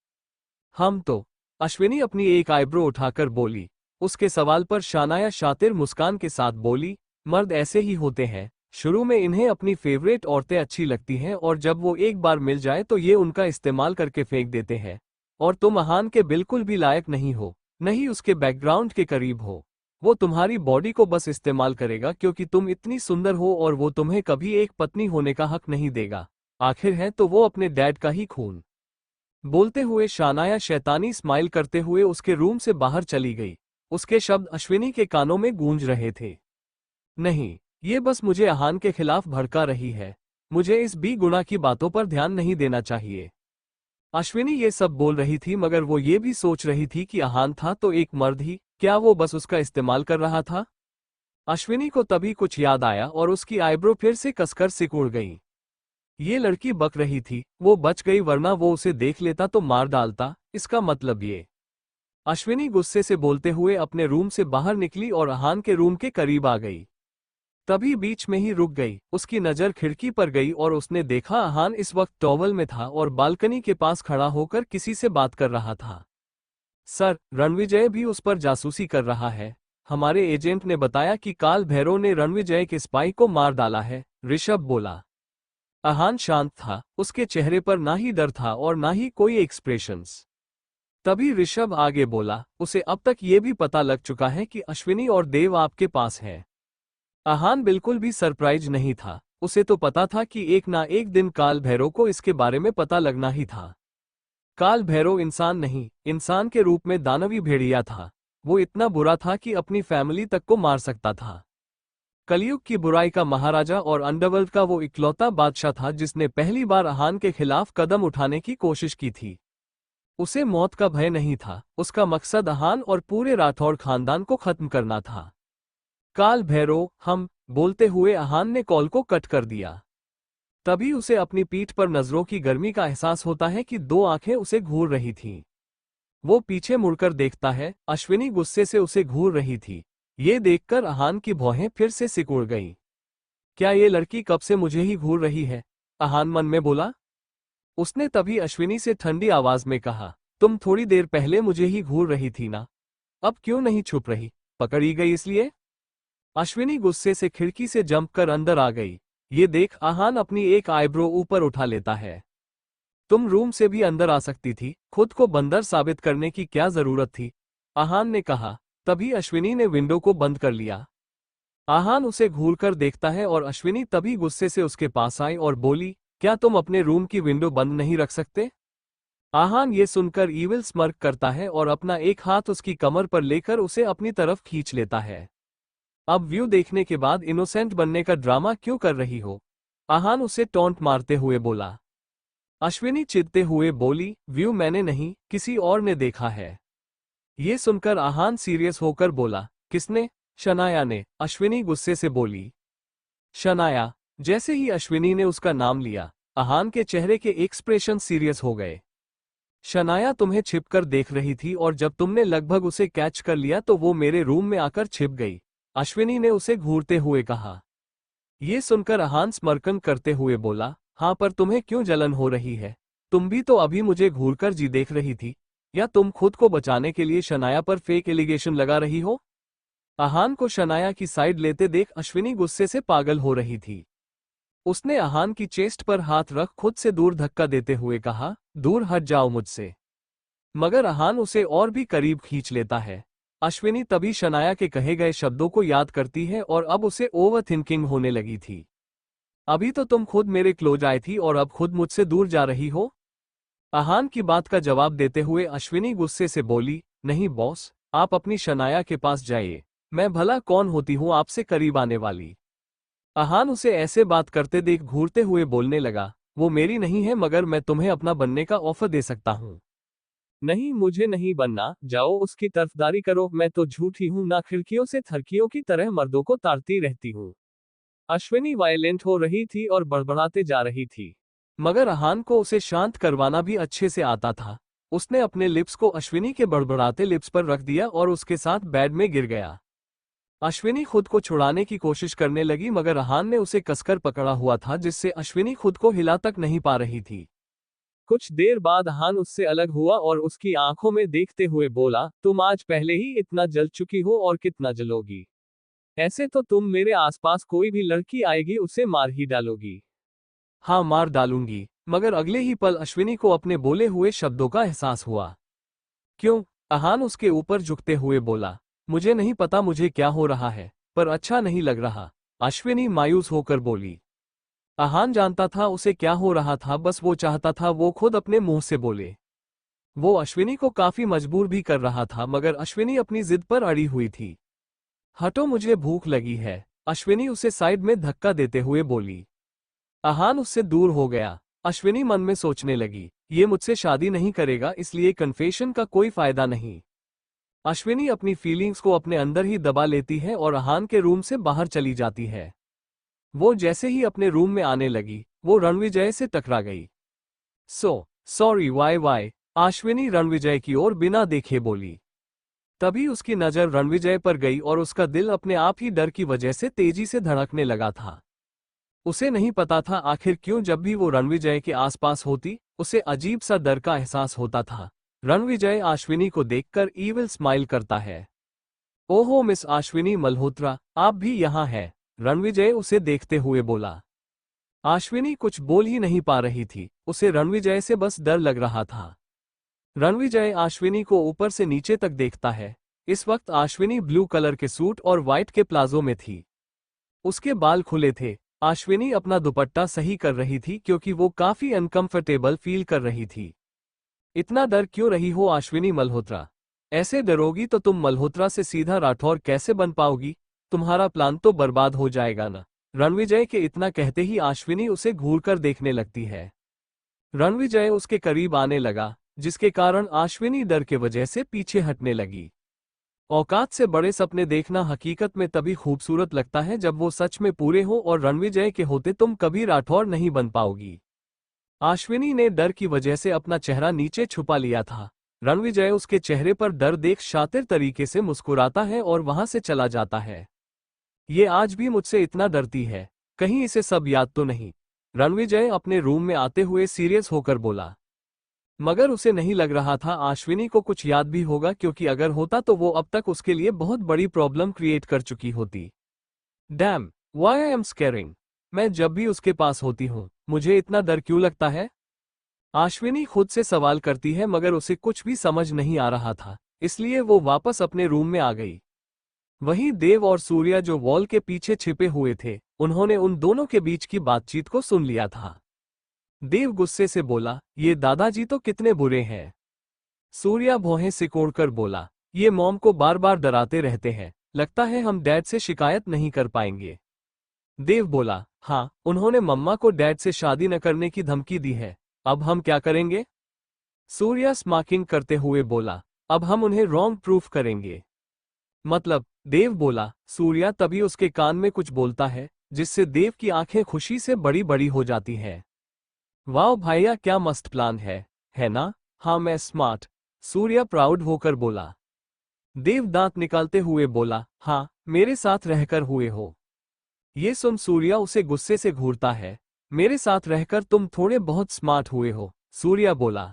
हम तो। अश्विनी अपनी एक आईब्रो उठाकर बोली। उसके सवाल पर शानाया शातिर मुस्कान के साथ बोली, मर्द ऐसे ही होते हैं, शुरू में इन्हें अपनी फेवरेट औरतें अच्छी लगती हैं और जब वो एक बार मिल जाए तो ये उनका इस्तेमाल करके फेंक देते हैं। और तुम अहान के बिल्कुल भी लायक नहीं हो, नहीं उसके बैकग्राउंड के करीब हो। वो तुम्हारी बॉडी को बस इस्तेमाल करेगा क्योंकि तुम इतनी सुंदर हो और वो तुम्हें कभी एक पत्नी होने का हक नहीं देगा। आखिर है तो वो अपने डैड का ही खून। बोलते हुए शानाया शैतानी स्माइल करते हुए उसके रूम से बाहर चली गई। उसके शब्द अश्विनी के कानों में गूंज रहे थे। नहीं, ये बस मुझे अहान के खिलाफ भड़का रही है। मुझे इस बी गुना की बातों पर ध्यान नहीं देना चाहिए। अश्विनी ये सब बोल रही थी मगर वो ये भी सोच रही थी कि अहान था तो एक मर्द ही, क्या वो बस उसका इस्तेमाल कर रहा था? अश्विनी को तभी कुछ याद आया और उसकी आईब्रो फिर से कसकर सिकुड़ गई। ये लड़की बक रही थी, वो बच गई वरना वो उसे देख लेता तो मार डालता, इसका मतलब ये। अश्विनी गुस्से से बोलते हुए अपने रूम से बाहर निकली और अहान के रूम के करीब आ गई। तभी बीच में ही रुक गई, उसकी नजर खिड़की पर गई और उसने देखा अहान इस वक्त टॉवल में था और बालकनी के पास खड़ा होकर किसी से बात कर रहा था। सर, रणविजय भी उस पर जासूसी कर रहा है। हमारे एजेंट ने बताया कि काल भैरव ने रणविजय के स्पाई को मार डाला है, ऋषभ बोला। अहान शांत था, उसके चेहरे पर ना ही डर था और ना ही कोई एक्सप्रेशंस। तभी ऋषभ आगे बोला, उसे अब तक ये भी पता लग चुका है कि अश्विनी और देव आपके पास है। अहान बिल्कुल भी सरप्राइज नहीं था, उसे तो पता था कि एक ना एक दिन काल भैरव को इसके बारे में पता लगना ही था। काल भैरव इंसान नहीं, इंसान के रूप में दानवी भेड़िया था। वो इतना बुरा था कि अपनी फैमिली तक को मार सकता था। कलयुग की बुराई का महाराजा और अंडरवर्ल्ड का वो इकलौता बादशाह था जिसने पहली बार अहान के खिलाफ कदम उठाने की कोशिश की थी। उसे मौत का भय नहीं था, उसका मकसद अहान और पूरे राठौड़ खानदान को खत्म करना था। काल भैरव, हम, बोलते हुए अहान ने कॉल को कट कर दिया। तभी उसे अपनी पीठ पर नजरों की गर्मी का एहसास होता है कि दो आंखें उसे घूर रही थीं। वो पीछे मुड़कर देखता है, अश्विनी गुस्से से उसे घूर रही थी। ये देखकर अहान की भौहें फिर से सिकुड़ गईं। क्या ये लड़की कब से मुझे ही घूर रही है? अहान मन में बोला। उसने तभी अश्विनी से ठंडी आवाज में कहा, तुम थोड़ी देर पहले मुझे ही घूर रही थी ना? अब क्यों नहीं छुप रही? पकड़ी गई इसलिए? अश्विनी गुस्से से खिड़की से जंप कर अंदर आ गई। ये देख अहान अपनी एक आईब्रो ऊपर उठा लेता है। तुम रूम से भी अंदर आ सकती थी, खुद को बंदर साबित करने की क्या जरूरत थी? अहान ने कहा। तभी अश्विनी ने विंडो को बंद कर लिया। अहान उसे घूरकर देखता है और अश्विनी तभी गुस्से से उसके पास आई और बोली, क्या तुम अपने रूम की विंडो बंद नहीं रख सकते? अहान ये सुनकर ईविल स्मर्क करता है और अपना एक हाथ उसकी कमर पर लेकर उसे अपनी तरफ खींच लेता है। अब व्यू देखने के बाद इनोसेंट बनने का ड्रामा क्यों कर रही हो? अहान उसे टॉन्ट मारते हुए बोला। अश्विनी चिढ़ते हुए बोली, व्यू मैंने नहीं, किसी और ने देखा है। ये सुनकर अहान सीरियस होकर बोला, किसने? शनाया ने, अश्विनी गुस्से से बोली। शनाया। जैसे ही अश्विनी ने उसका नाम लिया, अहान के चेहरे के एक्सप्रेशन सीरियस हो गए। शनाया तुम्हें छिपकर देख रही थी और जब तुमने लगभग उसे कैच कर लिया तो वो मेरे रूम में आकर छिप गई, अश्विनी ने उसे घूरते हुए कहा। ये सुनकर अहान स्मर्कन करते हुए बोला, हाँ पर तुम्हें क्यों जलन हो रही है? तुम भी तो अभी मुझे घूरकर जी देख रही थी, या तुम खुद को बचाने के लिए शनाया पर फेक एलिगेशन लगा रही हो? अहान को शनाया की साइड लेते देख अश्विनी गुस्से से पागल हो रही थी। उसने अहान की चेस्ट पर हाथ रख खुद से दूर धक्का देते हुए कहा, दूर हट जाओ मुझसे। मगर अहान उसे और भी करीब खींच लेता है। अश्विनी तभी शनाया के कहे गए शब्दों को याद करती है और अब उसे ओवर थिंकिंग होने लगी थी। अभी तो तुम खुद मेरे क्लोज आई थी और अब खुद मुझसे दूर जा रही हो? अहान की बात का जवाब देते हुए अश्विनी गुस्से से बोली, नहीं बॉस, आप अपनी शनाया के पास जाइए, मैं भला कौन होती हूँ आपसे करीब आने वाली। आहान उसे ऐसे बात करते देख घूरते हुए बोलने लगा, वो मेरी नहीं है मगर मैं तुम्हें अपना बनने का ऑफर दे सकता हूँ। नहीं, मुझे नहीं बनना, जाओ उसकी तरफदारी करो, मैं तो झूठी हूँ ना, खिड़कियों से थरकियों की तरह मर्दों को ताड़ती रहती हूँ। अश्विनी वायलेंट हो रही थी और बड़बड़ाते जा रही थी। मगर आहान को उसे शांत करवाना भी अच्छे से आता था। उसने अपने लिप्स को अश्विनी के बड़बड़ाते लिप्स पर रख दिया और उसके साथ बेड में गिर गया। अश्विनी खुद को छुड़ाने की कोशिश करने लगी मगर आहान ने उसे कसकर पकड़ा हुआ था जिससे अश्विनी खुद को हिला तक नहीं पा रही थी। कुछ देर बाद आहान उससे अलग हुआ और उसकी आंखों में देखते हुए बोला, तुम आज पहले ही इतना जल चुकी हो और कितना जलोगी। ऐसे तो तुम मेरे आसपास कोई भी लड़की आएगी उसे मार ही डालोगी। हाँ, मार डालूंगी। मगर अगले ही पल अश्विनी को अपने बोले हुए शब्दों का एहसास हुआ। क्यों? आहान उसके ऊपर झुकते हुए बोला। मुझे नहीं पता मुझे क्या हो रहा है, पर अच्छा नहीं लग रहा। अश्विनी मायूस होकर बोली। आहान जानता था उसे क्या हो रहा था, बस वो चाहता था वो खुद अपने मुंह से बोले। वो अश्विनी को काफी मजबूर भी कर रहा था मगर अश्विनी अपनी जिद पर अड़ी हुई थी। हटो, मुझे भूख लगी है, अश्विनी उसे साइड में धक्का देते हुए बोली। आहान उससे दूर हो गया। अश्विनी मन में सोचने लगी, ये मुझसे शादी नहीं करेगा इसलिए कन्फेशन का कोई फायदा नहीं। अश्विनी अपनी फीलिंग्स को अपने अंदर ही दबा लेती है और आहान के रूम से बाहर चली जाती है। वो जैसे ही अपने रूम में आने लगी, वो रणविजय से टकरा गई। सॉरी वाई, अश्विनी रणविजय की ओर बिना देखे बोली। तभी उसकी नजर रणविजय पर गई और उसका दिल अपने आप ही डर की वजह से तेजी से धड़कने लगा था। उसे नहीं पता था आखिर क्यों जब भी वो रणविजय के आसपास होती, उसे अजीब सा डर का एहसास होता था। रणविजय अश्विनी को देखकर ईविल स्माइल करता है। ओहो मिस अश्विनी मल्होत्रा, आप भी यहाँ हैं, रणविजय उसे देखते हुए बोला। अश्विनी कुछ बोल ही नहीं पा रही थी, उसे रणविजय से बस डर लग रहा था। रणविजय अश्विनी को ऊपर से नीचे तक देखता है। इस वक्त अश्विनी ब्लू कलर के सूट और व्हाइट के प्लाजो में थी। उसके बाल खुले थे। अश्विनी अपना दुपट्टा सही कर रही थी क्योंकि वो काफी अनकंफर्टेबल फील कर रही थी। इतना डर क्यों रही हो अश्विनी मल्होत्रा? ऐसे डरोगी तो तुम मल्होत्रा से सीधा राठौर कैसे बन पाओगी? तुम्हारा प्लान तो बर्बाद हो जाएगा ना। रणविजय के इतना कहते ही अश्विनी उसे घूरकर देखने लगती है। रणविजय उसके करीब आने लगा, जिसके कारण अश्विनी डर के वजह से पीछे हटने लगी। औकात से बड़े सपने देखना हकीकत में तभी खूबसूरत लगता है जब वो सच में पूरे हो और रणविजय के होते तुम कभी राठौर नहीं बन पाओगी। अश्विनी ने डर की वजह से अपना चेहरा नीचे छुपा लिया था। रणविजय उसके चेहरे पर डर देख शातिर तरीके से मुस्कुराता है और वहां से चला जाता है। ये आज भी मुझसे इतना डरती है, कहीं इसे सब याद तो नहीं? रणविजय अपने रूम में आते हुए सीरियस होकर बोला। मगर उसे नहीं लग रहा था अश्विनी को कुछ याद भी होगा, क्योंकि अगर होता तो वो अब तक उसके लिए बहुत बड़ी प्रॉब्लम क्रिएट कर चुकी होती। Dam, why I am scaring. मैं जब भी उसके पास होती हूँ, मुझे इतना डर क्यों लगता है? अश्विनी खुद से सवाल करती है मगर उसे कुछ भी समझ नहीं आ रहा था, इसलिए वो वापस अपने रूम में आ गई। वहीं देव और सूर्या जो वॉल के पीछे छिपे हुए थे, उन्होंने उन दोनों के बीच की बातचीत को सुन लिया था। देव गुस्से से बोला, ये दादाजी तो कितने बुरे हैं। सूर्या भौहें सिकोड़कर बोला, ये मॉम को बार बार डराते रहते हैं, लगता है हम डैड से शिकायत नहीं कर पाएंगे। देव बोला, हाँ, उन्होंने मम्मा को डैड से शादी न करने की धमकी दी है, अब हम क्या करेंगे? सूर्या स्मार्किंग करते हुए बोला, अब हम उन्हें रॉन्ग प्रूफ करेंगे। मतलब? देव बोला। सूर्या तभी उसके कान में कुछ बोलता है, जिससे देव की आंखें खुशी से बड़ी बड़ी हो जाती हैं। वाह भैया, क्या मस्त प्लान है ना? हाँ, मैं स्मार्ट। सूर्या प्राउड होकर बोला। देव दांत निकालते हुए बोला, हाँ, मेरे साथ रहकर हुए हो। ये सुन सूर्या उसे गुस्से से घूरता है। मेरे साथ रहकर तुम थोड़े बहुत स्मार्ट हुए हो, सूर्या बोला।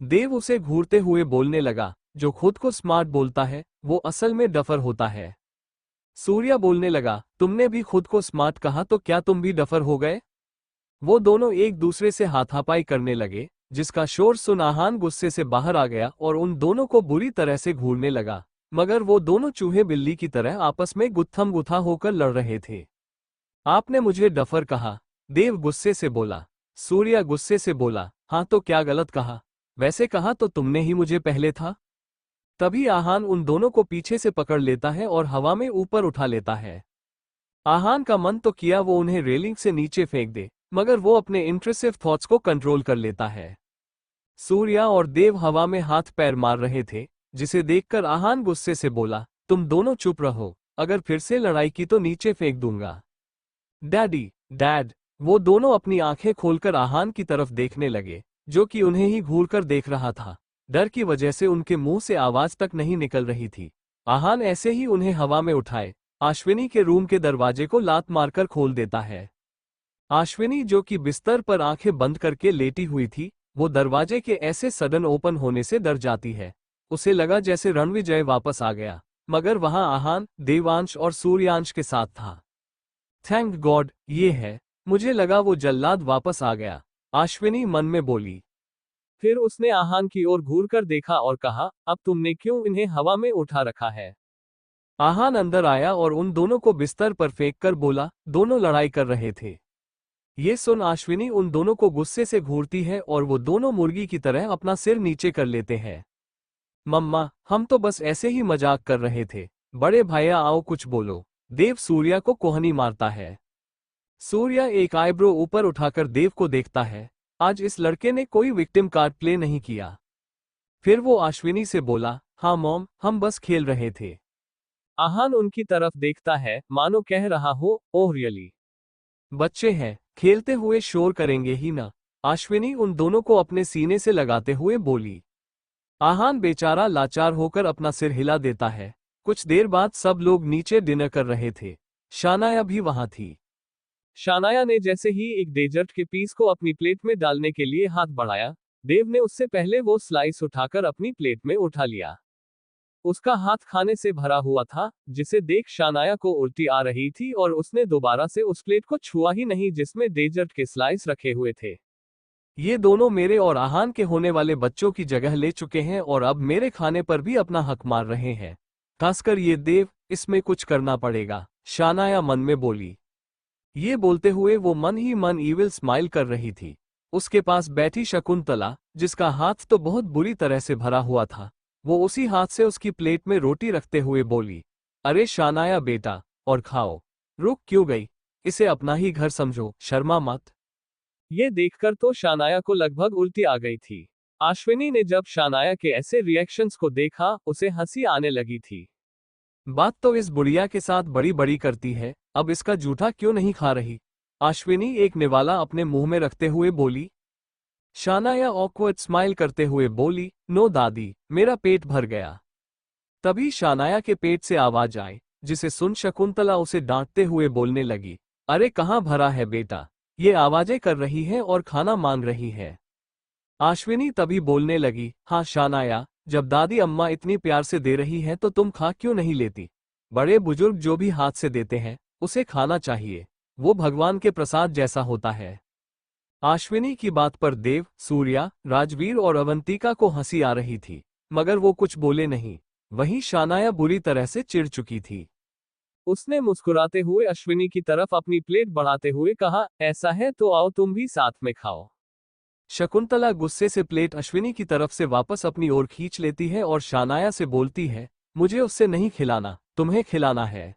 देव उसे घूरते हुए बोलने लगा, जो खुद को स्मार्ट बोलता है, वो असल में डफर होता है। सूर्या बोलने लगा, तुमने भी खुद को स्मार्ट कहा तो क्या तुम भी डफर हो गए? वो दोनों एक दूसरे से हाथापाई करने लगे, जिसका शोर सुन आहान गुस्से से बाहर आ गया और उन दोनों को बुरी तरह से घूरने लगा। मगर वो दोनों चूहे बिल्ली की तरह आपस में गुत्थम गुथा होकर लड़ रहे थे। आपने मुझे डफर कहा, देव गुस्से से बोला। सूर्या गुस्से से बोला, हाँ तो क्या गलत कहा? वैसे कहा तो तुमने ही मुझे पहले था। तभी आहान उन दोनों को पीछे से पकड़ लेता है और हवा में ऊपर उठा लेता है। आहान का मन तो किया वो उन्हें रेलिंग से नीचे फेंक दे, मगर वो अपने इंट्रूसिव थॉट्स को कंट्रोल कर लेता है। सूर्या और देव हवा में हाथ पैर मार रहे थे, जिसे देखकर आहान गुस्से से बोला, तुम दोनों चुप रहो, अगर फिर से लड़ाई की तो नीचे फेंक दूंगा। Daddy, dad. वो दोनों अपनी आंखें खोलकर आहान की तरफ देखने लगे, जो कि उन्हें ही घूरकर देख रहा था। डर की वजह से उनके मुंह से आवाज तक नहीं निकल रही थी। आहान ऐसे ही उन्हें हवा में उठाए अश्विनी के रूम के दरवाजे को लात मारकर खोल देता है। अश्विनी, जो कि बिस्तर पर आंखें बंद करके लेटी हुई थी, वो दरवाजे के ऐसे सडन ओपन होने से डर जाती है। उसे लगा जैसे रणविजय वापस आ गया, मगर वहां आहान, देवांश और सूर्यांश के साथ था। थैंक गॉड, ये है। मुझे लगा वो जल्लाद वापस आ गया, अश्विनी मन में बोली। फिर उसने आहान की ओर घूरकर देखा और कहा, अब तुमने क्यों इन्हें हवा में उठा रखा है? आहान अंदर आया और उन दोनों को बिस्तर पर फेंक कर बोला, दोनों लड़ाई कर रहे थे। ये सुन अश्विनी उन दोनों को गुस्से से घूरती है और वो दोनों मुर्गी की तरह अपना सिर नीचे कर लेते हैं। मम्मा, हम तो बस ऐसे ही मजाक कर रहे थे। बड़े भैया आओ कुछ बोलो। देव सूर्या को कोहनी मारता है। सूर्या एक आईब्रो ऊपर उठाकर देव को देखता है। आज इस लड़के ने कोई विक्टिम कार्ड प्ले नहीं किया। फिर वो अश्विनी से बोला, हाँ मॉम, हम बस खेल रहे थे। आहान उनकी तरफ देखता है, मानो कह रहा हो, ओह रियली। बच्चे हैं, खेलते हुए शोर करेंगे ही ना। अश्विनी उन दोनों को अपने सीने से लगाते हुए बोली। आहान बेचारा लाचार होकर अपना सिर हिला देता है। कुछ देर बाद सब लोग नीचे डिनर कर रहे थे। शानाया भी वहां थी। शानाया ने जैसे ही एक डेजर्ट के पीस को अपनी प्लेट में डालने के लिए हाथ बढ़ाया, देव ने उससे पहले वो स्लाइस उठाकर अपनी प्लेट में उठा लिया। उसका हाथ खाने से भरा हुआ था, जिसे देख शानाया को उल्टी आ रही थी और उसने दोबारा से उस प्लेट को छुआ ही नहीं जिसमें डेजर्ट के स्लाइस रखे हुए थे। ये दोनों मेरे और आहान के होने वाले बच्चों की जगह ले चुके हैं और अब मेरे खाने पर भी अपना हक मार रहे हैं। खासकर ये देव, इसमें कुछ करना पड़ेगा, शानाया मन में बोली। ये बोलते हुए वो मन ही मन ईविल स्माइल कर रही थी। उसके पास बैठी शकुंतला, जिसका हाथ तो बहुत बुरी तरह से भरा हुआ था, वो उसी हाथ से उसकी प्लेट में रोटी रखते हुए बोली, अरे शानाया बेटा, और खाओ। रुक क्यों गई? इसे अपना ही घर समझो, शर्मा मत। ये देखकर तो शानाया को लगभग उल्टी आ गई थी। अश्विनी ने जब शानाया के ऐसे रिएक्शंस को देखा, उसे हंसी आने लगी थी। बात तो इस बुढ़िया के साथ बड़ी बड़ी करती है, अब इसका जूठा क्यों नहीं खा रही? अश्विनी एक निवाला अपने मुंह में रखते हुए बोली। शानाया ऑकवर्ड स्माइल करते हुए बोली, नो दादी, मेरा पेट भर गया। तभी शानाया के पेट से आवाज आई, जिसे सुन शकुंतला उसे डांटते हुए बोलने लगी, अरे कहाँ भरा है बेटा? ये आवाजें कर रही है और खाना मांग रही है। अश्विनी तभी बोलने लगी, हाँ शानाया, जब दादी अम्मा इतनी प्यार से दे रही है तो तुम खा क्यों नहीं लेती? बड़े बुजुर्ग जो भी हाथ से देते हैं, उसे खाना चाहिए। वो भगवान के प्रसाद जैसा होता है। अश्विनी की बात पर देव, सूर्या, राजवीर और अवंतिका को हंसी आ रही थी, मगर वो कुछ बोले नहीं। वहीं शानाया बुरी तरह से चिढ़ चुकी थी। उसने मुस्कुराते हुए अश्विनी की तरफ अपनी प्लेट बढ़ाते हुए कहा, ऐसा है तो आओ तुम भी साथ में खाओ। शकुंतला गुस्से से प्लेट अश्विनी की तरफ से वापस अपनी ओर खींच लेती है और शानाया से बोलती है, मुझे उससे नहीं खिलाना, तुम्हें खिलाना है।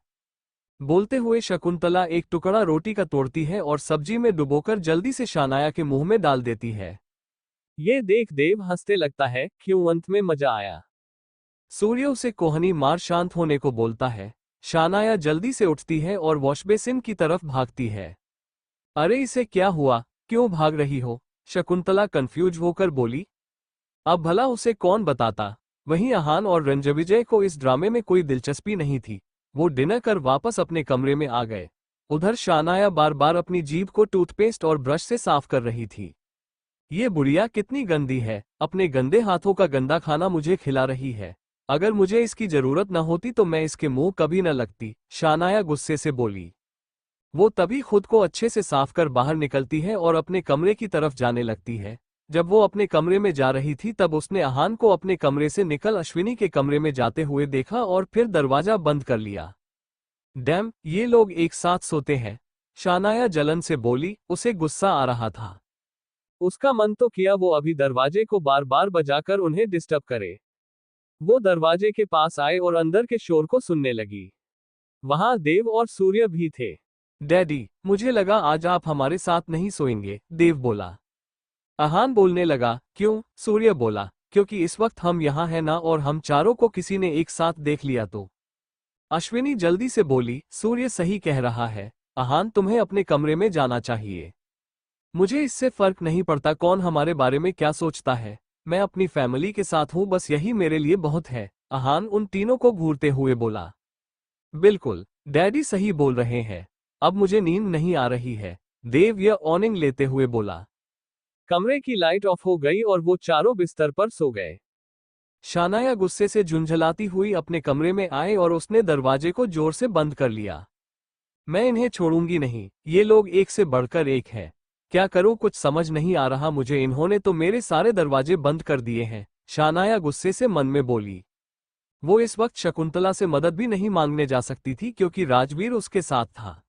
बोलते हुए शकुंतला एक टुकड़ा रोटी का तोड़ती है और सब्जी में डुबोकर जल्दी से शानाया के मुंह में डाल देती है। ये देख देव हंसते लगता है, क्यों अंत में मजा आया। सूर्य उसे कोहनी मार शांत होने को बोलता है। शानाया जल्दी से उठती है और वॉशबेसिन की तरफ भागती है। अरे इसे क्या हुआ, क्यों भाग रही हो? शकुंतला कंफ्यूज होकर बोली। अब भला उसे कौन बताता। वहीं आहान और रंजविजय को इस ड्रामे में कोई दिलचस्पी नहीं थी। वो डिनर कर वापस अपने कमरे में आ गए। उधर शानाया बार बार अपनी जीभ को टूथपेस्ट और ब्रश से साफ कर रही थी। ये बुढ़िया कितनी गंदी है, अपने गंदे हाथों का गंदा खाना मुझे खिला रही है। अगर मुझे इसकी जरूरत न होती तो मैं इसके मुंह कभी न लगती, शानाया गुस्से से बोली। वो तभी खुद को अच्छे से साफ कर बाहर निकलती है और अपने कमरे की तरफ जाने लगती है। जब वो अपने कमरे में जा रही थी तब उसने आहान को अपने कमरे से निकल अश्विनी के कमरे में जाते हुए देखा और फिर दरवाजा बंद कर लिया। डैम, ये लोग एक साथ सोते हैं, शानाया जलन से बोली। उसे गुस्सा आ रहा था। उसका मन तो किया वो अभी दरवाजे को बार बार बजाकर उन्हें डिस्टर्ब करे। वो दरवाजे के पास आए और अंदर के शोर को सुनने लगी। वहां देव और सूर्य भी थे। डैडी, मुझे लगा आज आप हमारे साथ नहीं सोएंगे, देव बोला। अहान बोलने लगा, क्यों? सूर्य बोला, क्योंकि इस वक्त हम यहाँ हैं ना, और हम चारों को किसी ने एक साथ देख लिया तो। अश्विनी जल्दी से बोली, सूर्य सही कह रहा है, अहान तुम्हें अपने कमरे में जाना चाहिए। मुझे इससे फर्क नहीं पड़ता कौन हमारे बारे में क्या सोचता है, मैं अपनी फैमिली के साथ हूं, बस यही मेरे लिए बहुत है, अहान उन तीनों को घूरते हुए बोला। बिल्कुल, डैडी सही बोल रहे हैं, अब मुझे नींद नहीं आ रही है, देव यह ऑनिंग लेते हुए बोला। कमरे की लाइट ऑफ हो गई और वो चारों बिस्तर पर सो गए। शानाया गुस्से से झुंझलाती हुई अपने कमरे में आए और उसने दरवाजे को जोर से बंद कर लिया। मैं इन्हें छोड़ूंगी नहीं, ये लोग एक से बढ़कर एक हैं। क्या करूं, कुछ समझ नहीं आ रहा मुझे, इन्होंने तो मेरे सारे दरवाजे बंद कर दिए हैं, शानाया गुस्से से मन में बोली। वो इस वक्त शकुंतला से मदद भी नहीं मांगने जा सकती थी क्योंकि राजवीर उसके साथ था।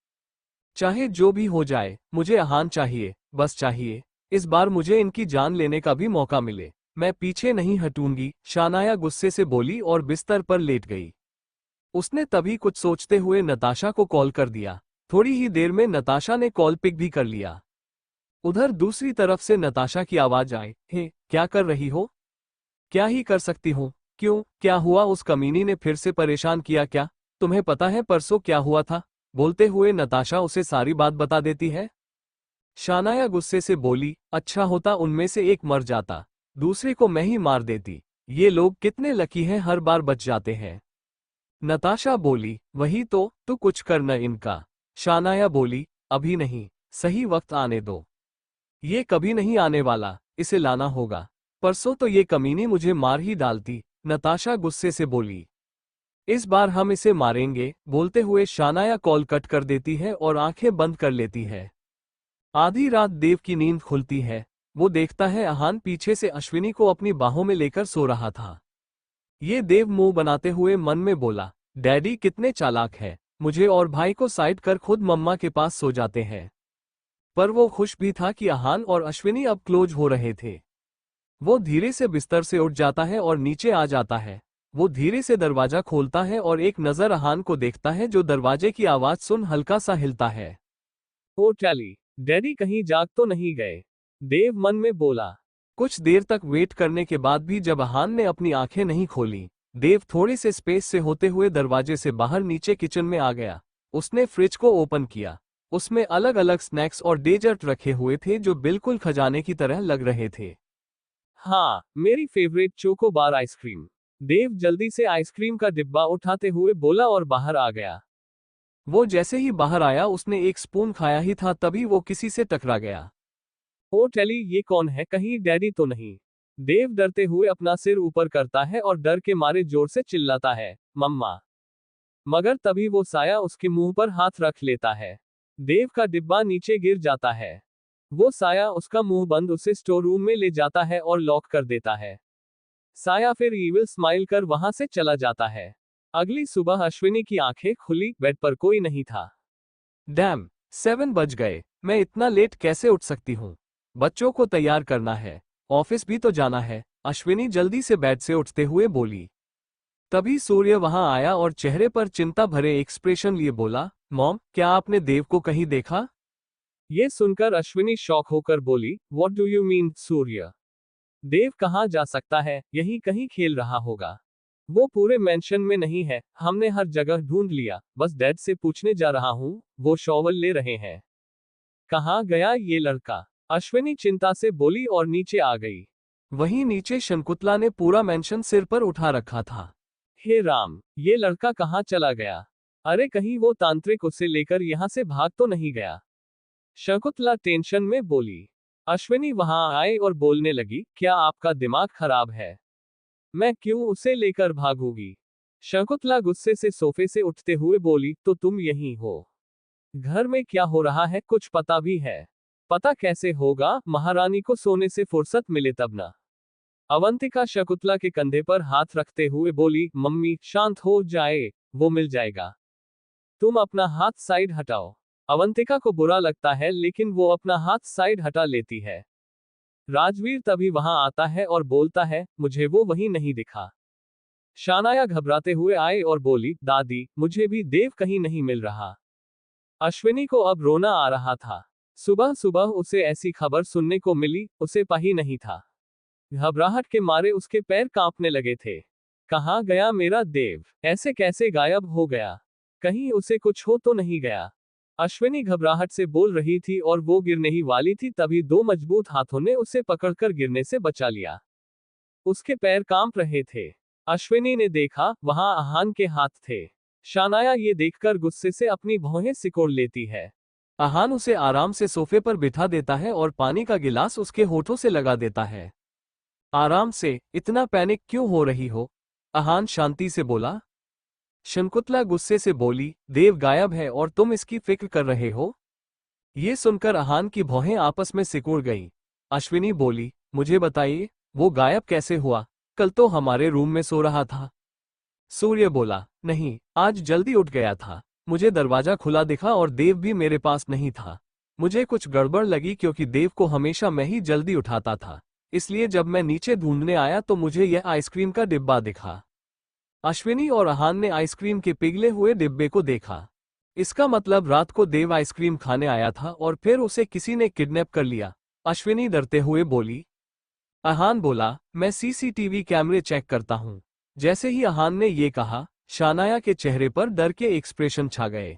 चाहे जो भी हो जाए, मुझे अहान चाहिए, बस चाहिए। इस बार मुझे इनकी जान लेने का भी मौका मिले, मैं पीछे नहीं हटूंगी, शानाया गुस्से से बोली और बिस्तर पर लेट गई। उसने तभी कुछ सोचते हुए नताशा को कॉल कर दिया। थोड़ी ही देर में नताशा ने कॉल पिक भी कर लिया। उधर दूसरी तरफ से नताशा की आवाज आई, हे, क्या कर रही हो? क्या ही कर सकती हूँ? क्यों, क्या हुआ? उस कमीनी ने फिर से परेशान किया क्या? तुम्हें पता है परसों क्या हुआ था? बोलते हुए नताशा उसे सारी बात बता देती है। शानाया गुस्से से बोली, अच्छा होता उनमें से एक मर जाता, दूसरे को मैं ही मार देती। ये लोग कितने लकी हैं, हर बार बच जाते हैं। नताशा बोली, वही तो, तू कुछ कर न इनका। शानाया बोली, अभी नहीं, सही वक्त आने दो। ये कभी नहीं आने वाला, इसे लाना होगा। परसों तो ये कमीनी मुझे मार ही डालती, नताशा गुस्से से बोली। इस बार हम इसे मारेंगे, बोलते हुए शानाया कॉल कट कर देती है और आंखें बंद कर लेती है। आधी रात देव की नींद खुलती है। वो देखता है अहान पीछे से अश्विनी को अपनी बाहों में लेकर सो रहा था। ये देव मुंह बनाते हुए मन में बोला, डैडी कितने चालाक है, मुझे और भाई को साइड कर खुद मम्मा के पास सो जाते हैं। पर वो खुश भी था कि अहान और अश्विनी अब क्लोज हो रहे थे। वो धीरे से बिस्तर से उठ जाता है और नीचे आ जाता है। वो धीरे से दरवाजा खोलता है और एक नजर अहान को देखता है जो दरवाजे की आवाज सुन हल्का सा हिलता है। ओ टैली, डैडी कहीं जाग तो नहीं गए? देव मन में बोला। कुछ देर तक वेट करने के बाद भी जब अहान ने अपनी आंखें नहीं खोली, देव थोड़े से स्पेस से होते हुए दरवाजे से बाहर नीचे किचन में आ गया। उसने फ्रिज को ओपन किया। उसमें अलग अलग स्नैक्स और डेजर्ट रखे हुए थे जो बिल्कुल खजाने की तरह लग रहे थे। हाँ, मेरी फेवरेट चोको बार आइसक्रीम। देव जल्दी से आइसक्रीम का डिब्बा उठाते हुए बोला और बाहर आ गया। वो जैसे ही बाहर आया उसने एक स्पून खाया ही था तभी वो किसी से टकरा गया। ओ टेली, ये कौन है, कहीं डैडी तो नहीं? देव डरते हुए अपना सिर ऊपर करता है और डर के मारे जोर से चिल्लाता है, मम्मा। मगर तभी वो साया उसके मुंह पर हाथ रख लेता है। देव का डिब्बा नीचे गिर जाता है। वो साया उसका मुंह बंद उसे स्टोर रूम में ले जाता है और लॉक कर देता है। साया फिर ईविल स्माइल कर वहां से चला जाता है। अगली सुबह अश्विनी की आंखें खुली, बेड पर कोई नहीं था। डैम, 7 बज गए, मैं इतना लेट कैसे उठ सकती हूँ? बच्चों को तैयार करना है, ऑफिस भी तो जाना है, अश्विनी जल्दी से बेड से उठते हुए बोली। तभी सूर्य वहां आया और चेहरे पर चिंता भरे एक्सप्रेशन लिए बोला, मॉम, क्या आपने देव को कहीं देखा? ये सुनकर अश्विनी शॉक होकर बोली, व्हाट डू यू मीन सूर्य? देव कहाँ जा सकता है, यहीं कहीं खेल रहा होगा। वो पूरे मेंशन में नहीं है, हमने हर जगह ढूंढ लिया, बस डैड से पूछने जा रहा हूँ, वो शॉवल ले रहे हैं। कहाँ गया ये लड़का? अश्विनी चिंता से बोली और नीचे आ गई। वहीं नीचे शंकुतला ने पूरा मेंशन सिर पर उठा रखा था। हे राम, ये लड़का कहाँ चला गया? अरे कहीं वो तांत्रिक उसे लेकर यहाँ से भाग तो नहीं गया? शकुंतला टेंशन में बोली। अश्विनी वहां आए और बोलने लगी, क्या आपका दिमाग खराब है? मैं क्यों उसे लेकर भागूंगी? शकुंतला गुस्से से सोफे से उठते हुए बोली, तो तुम यहीं हो? घर में क्या हो रहा है कुछ पता भी है? पता कैसे होगा, महारानी को सोने से फुर्सत मिले तब ना। अवंतिका शकुंतला के कंधे पर हाथ रखते हुए बोली, मम्मी शांत हो जाए, वो मिल जाएगा। तुम अपना हाथ साइड हटाओ। अवंतिका को बुरा लगता है लेकिन वो अपना हाथ साइड हटा लेती है। राजवीर तभी वहां आता है और बोलता है, मुझे वो वहीं नहीं दिखा। शानाया घबराते हुए आए और बोली, दादी, मुझे भी देव कहीं नहीं मिल रहा। अश्विनी को अब रोना आ रहा था। सुबह सुबह उसे ऐसी खबर सुनने को मिली, उसे पता ही नहीं था। घबराहट के मारे उसके पैर कांपने लगे थे। कहाँ गया मेरा देव? ऐसे कैसे गायब हो गया? कहीं उसे कुछ हो तो नहीं गया? अश्विनी घबराहट से बोल रही थी और वो गिरने ही वाली थी, तभी दो मजबूत हाथों ने उसे पकड़कर गिरने से बचा लिया। उसके पैर कांप रहे थे। अश्विनी ने देखा, वहां आहान के हाथ थे। शानाया ये देखकर गुस्से से अपनी भौहें सिकोड़ लेती है। आहान उसे आराम से सोफे पर बिठा देता है और पानी का गिलास उसके होठों से लगा देता है। आराम से, इतना पैनिक क्यों हो रही हो? आहान शांति से बोला। शंकुतला गुस्से से बोली, देव गायब है और तुम इसकी फिक्र कर रहे हो? ये सुनकर आहान की भौहें आपस में सिकुड़ गईं। अश्विनी बोली, मुझे बताइए, वो गायब कैसे हुआ? कल तो हमारे रूम में सो रहा था। सूर्य बोला, नहीं, आज जल्दी उठ गया था। मुझे दरवाजा खुला दिखा और देव भी मेरे पास नहीं था। मुझे कुछ गड़बड़ लगी क्योंकि देव को हमेशा मैं ही जल्दी उठाता था, इसलिए जब मैं नीचे ढूंढने आया तो मुझे यह आइसक्रीम का डिब्बा दिखा। अश्विनी और आहान ने आइसक्रीम के पिघले हुए डिब्बे को देखा। इसका मतलब रात को देव आइसक्रीम खाने आया था और फिर उसे किसी ने किडनैप कर लिया। अश्विनी डरते हुए बोली। आहान बोला, मैं सीसीटीवी कैमरे चेक करता हूं। जैसे ही आहान ने ये कहा, शानाया के चेहरे पर डर के एक्सप्रेशन छा गए।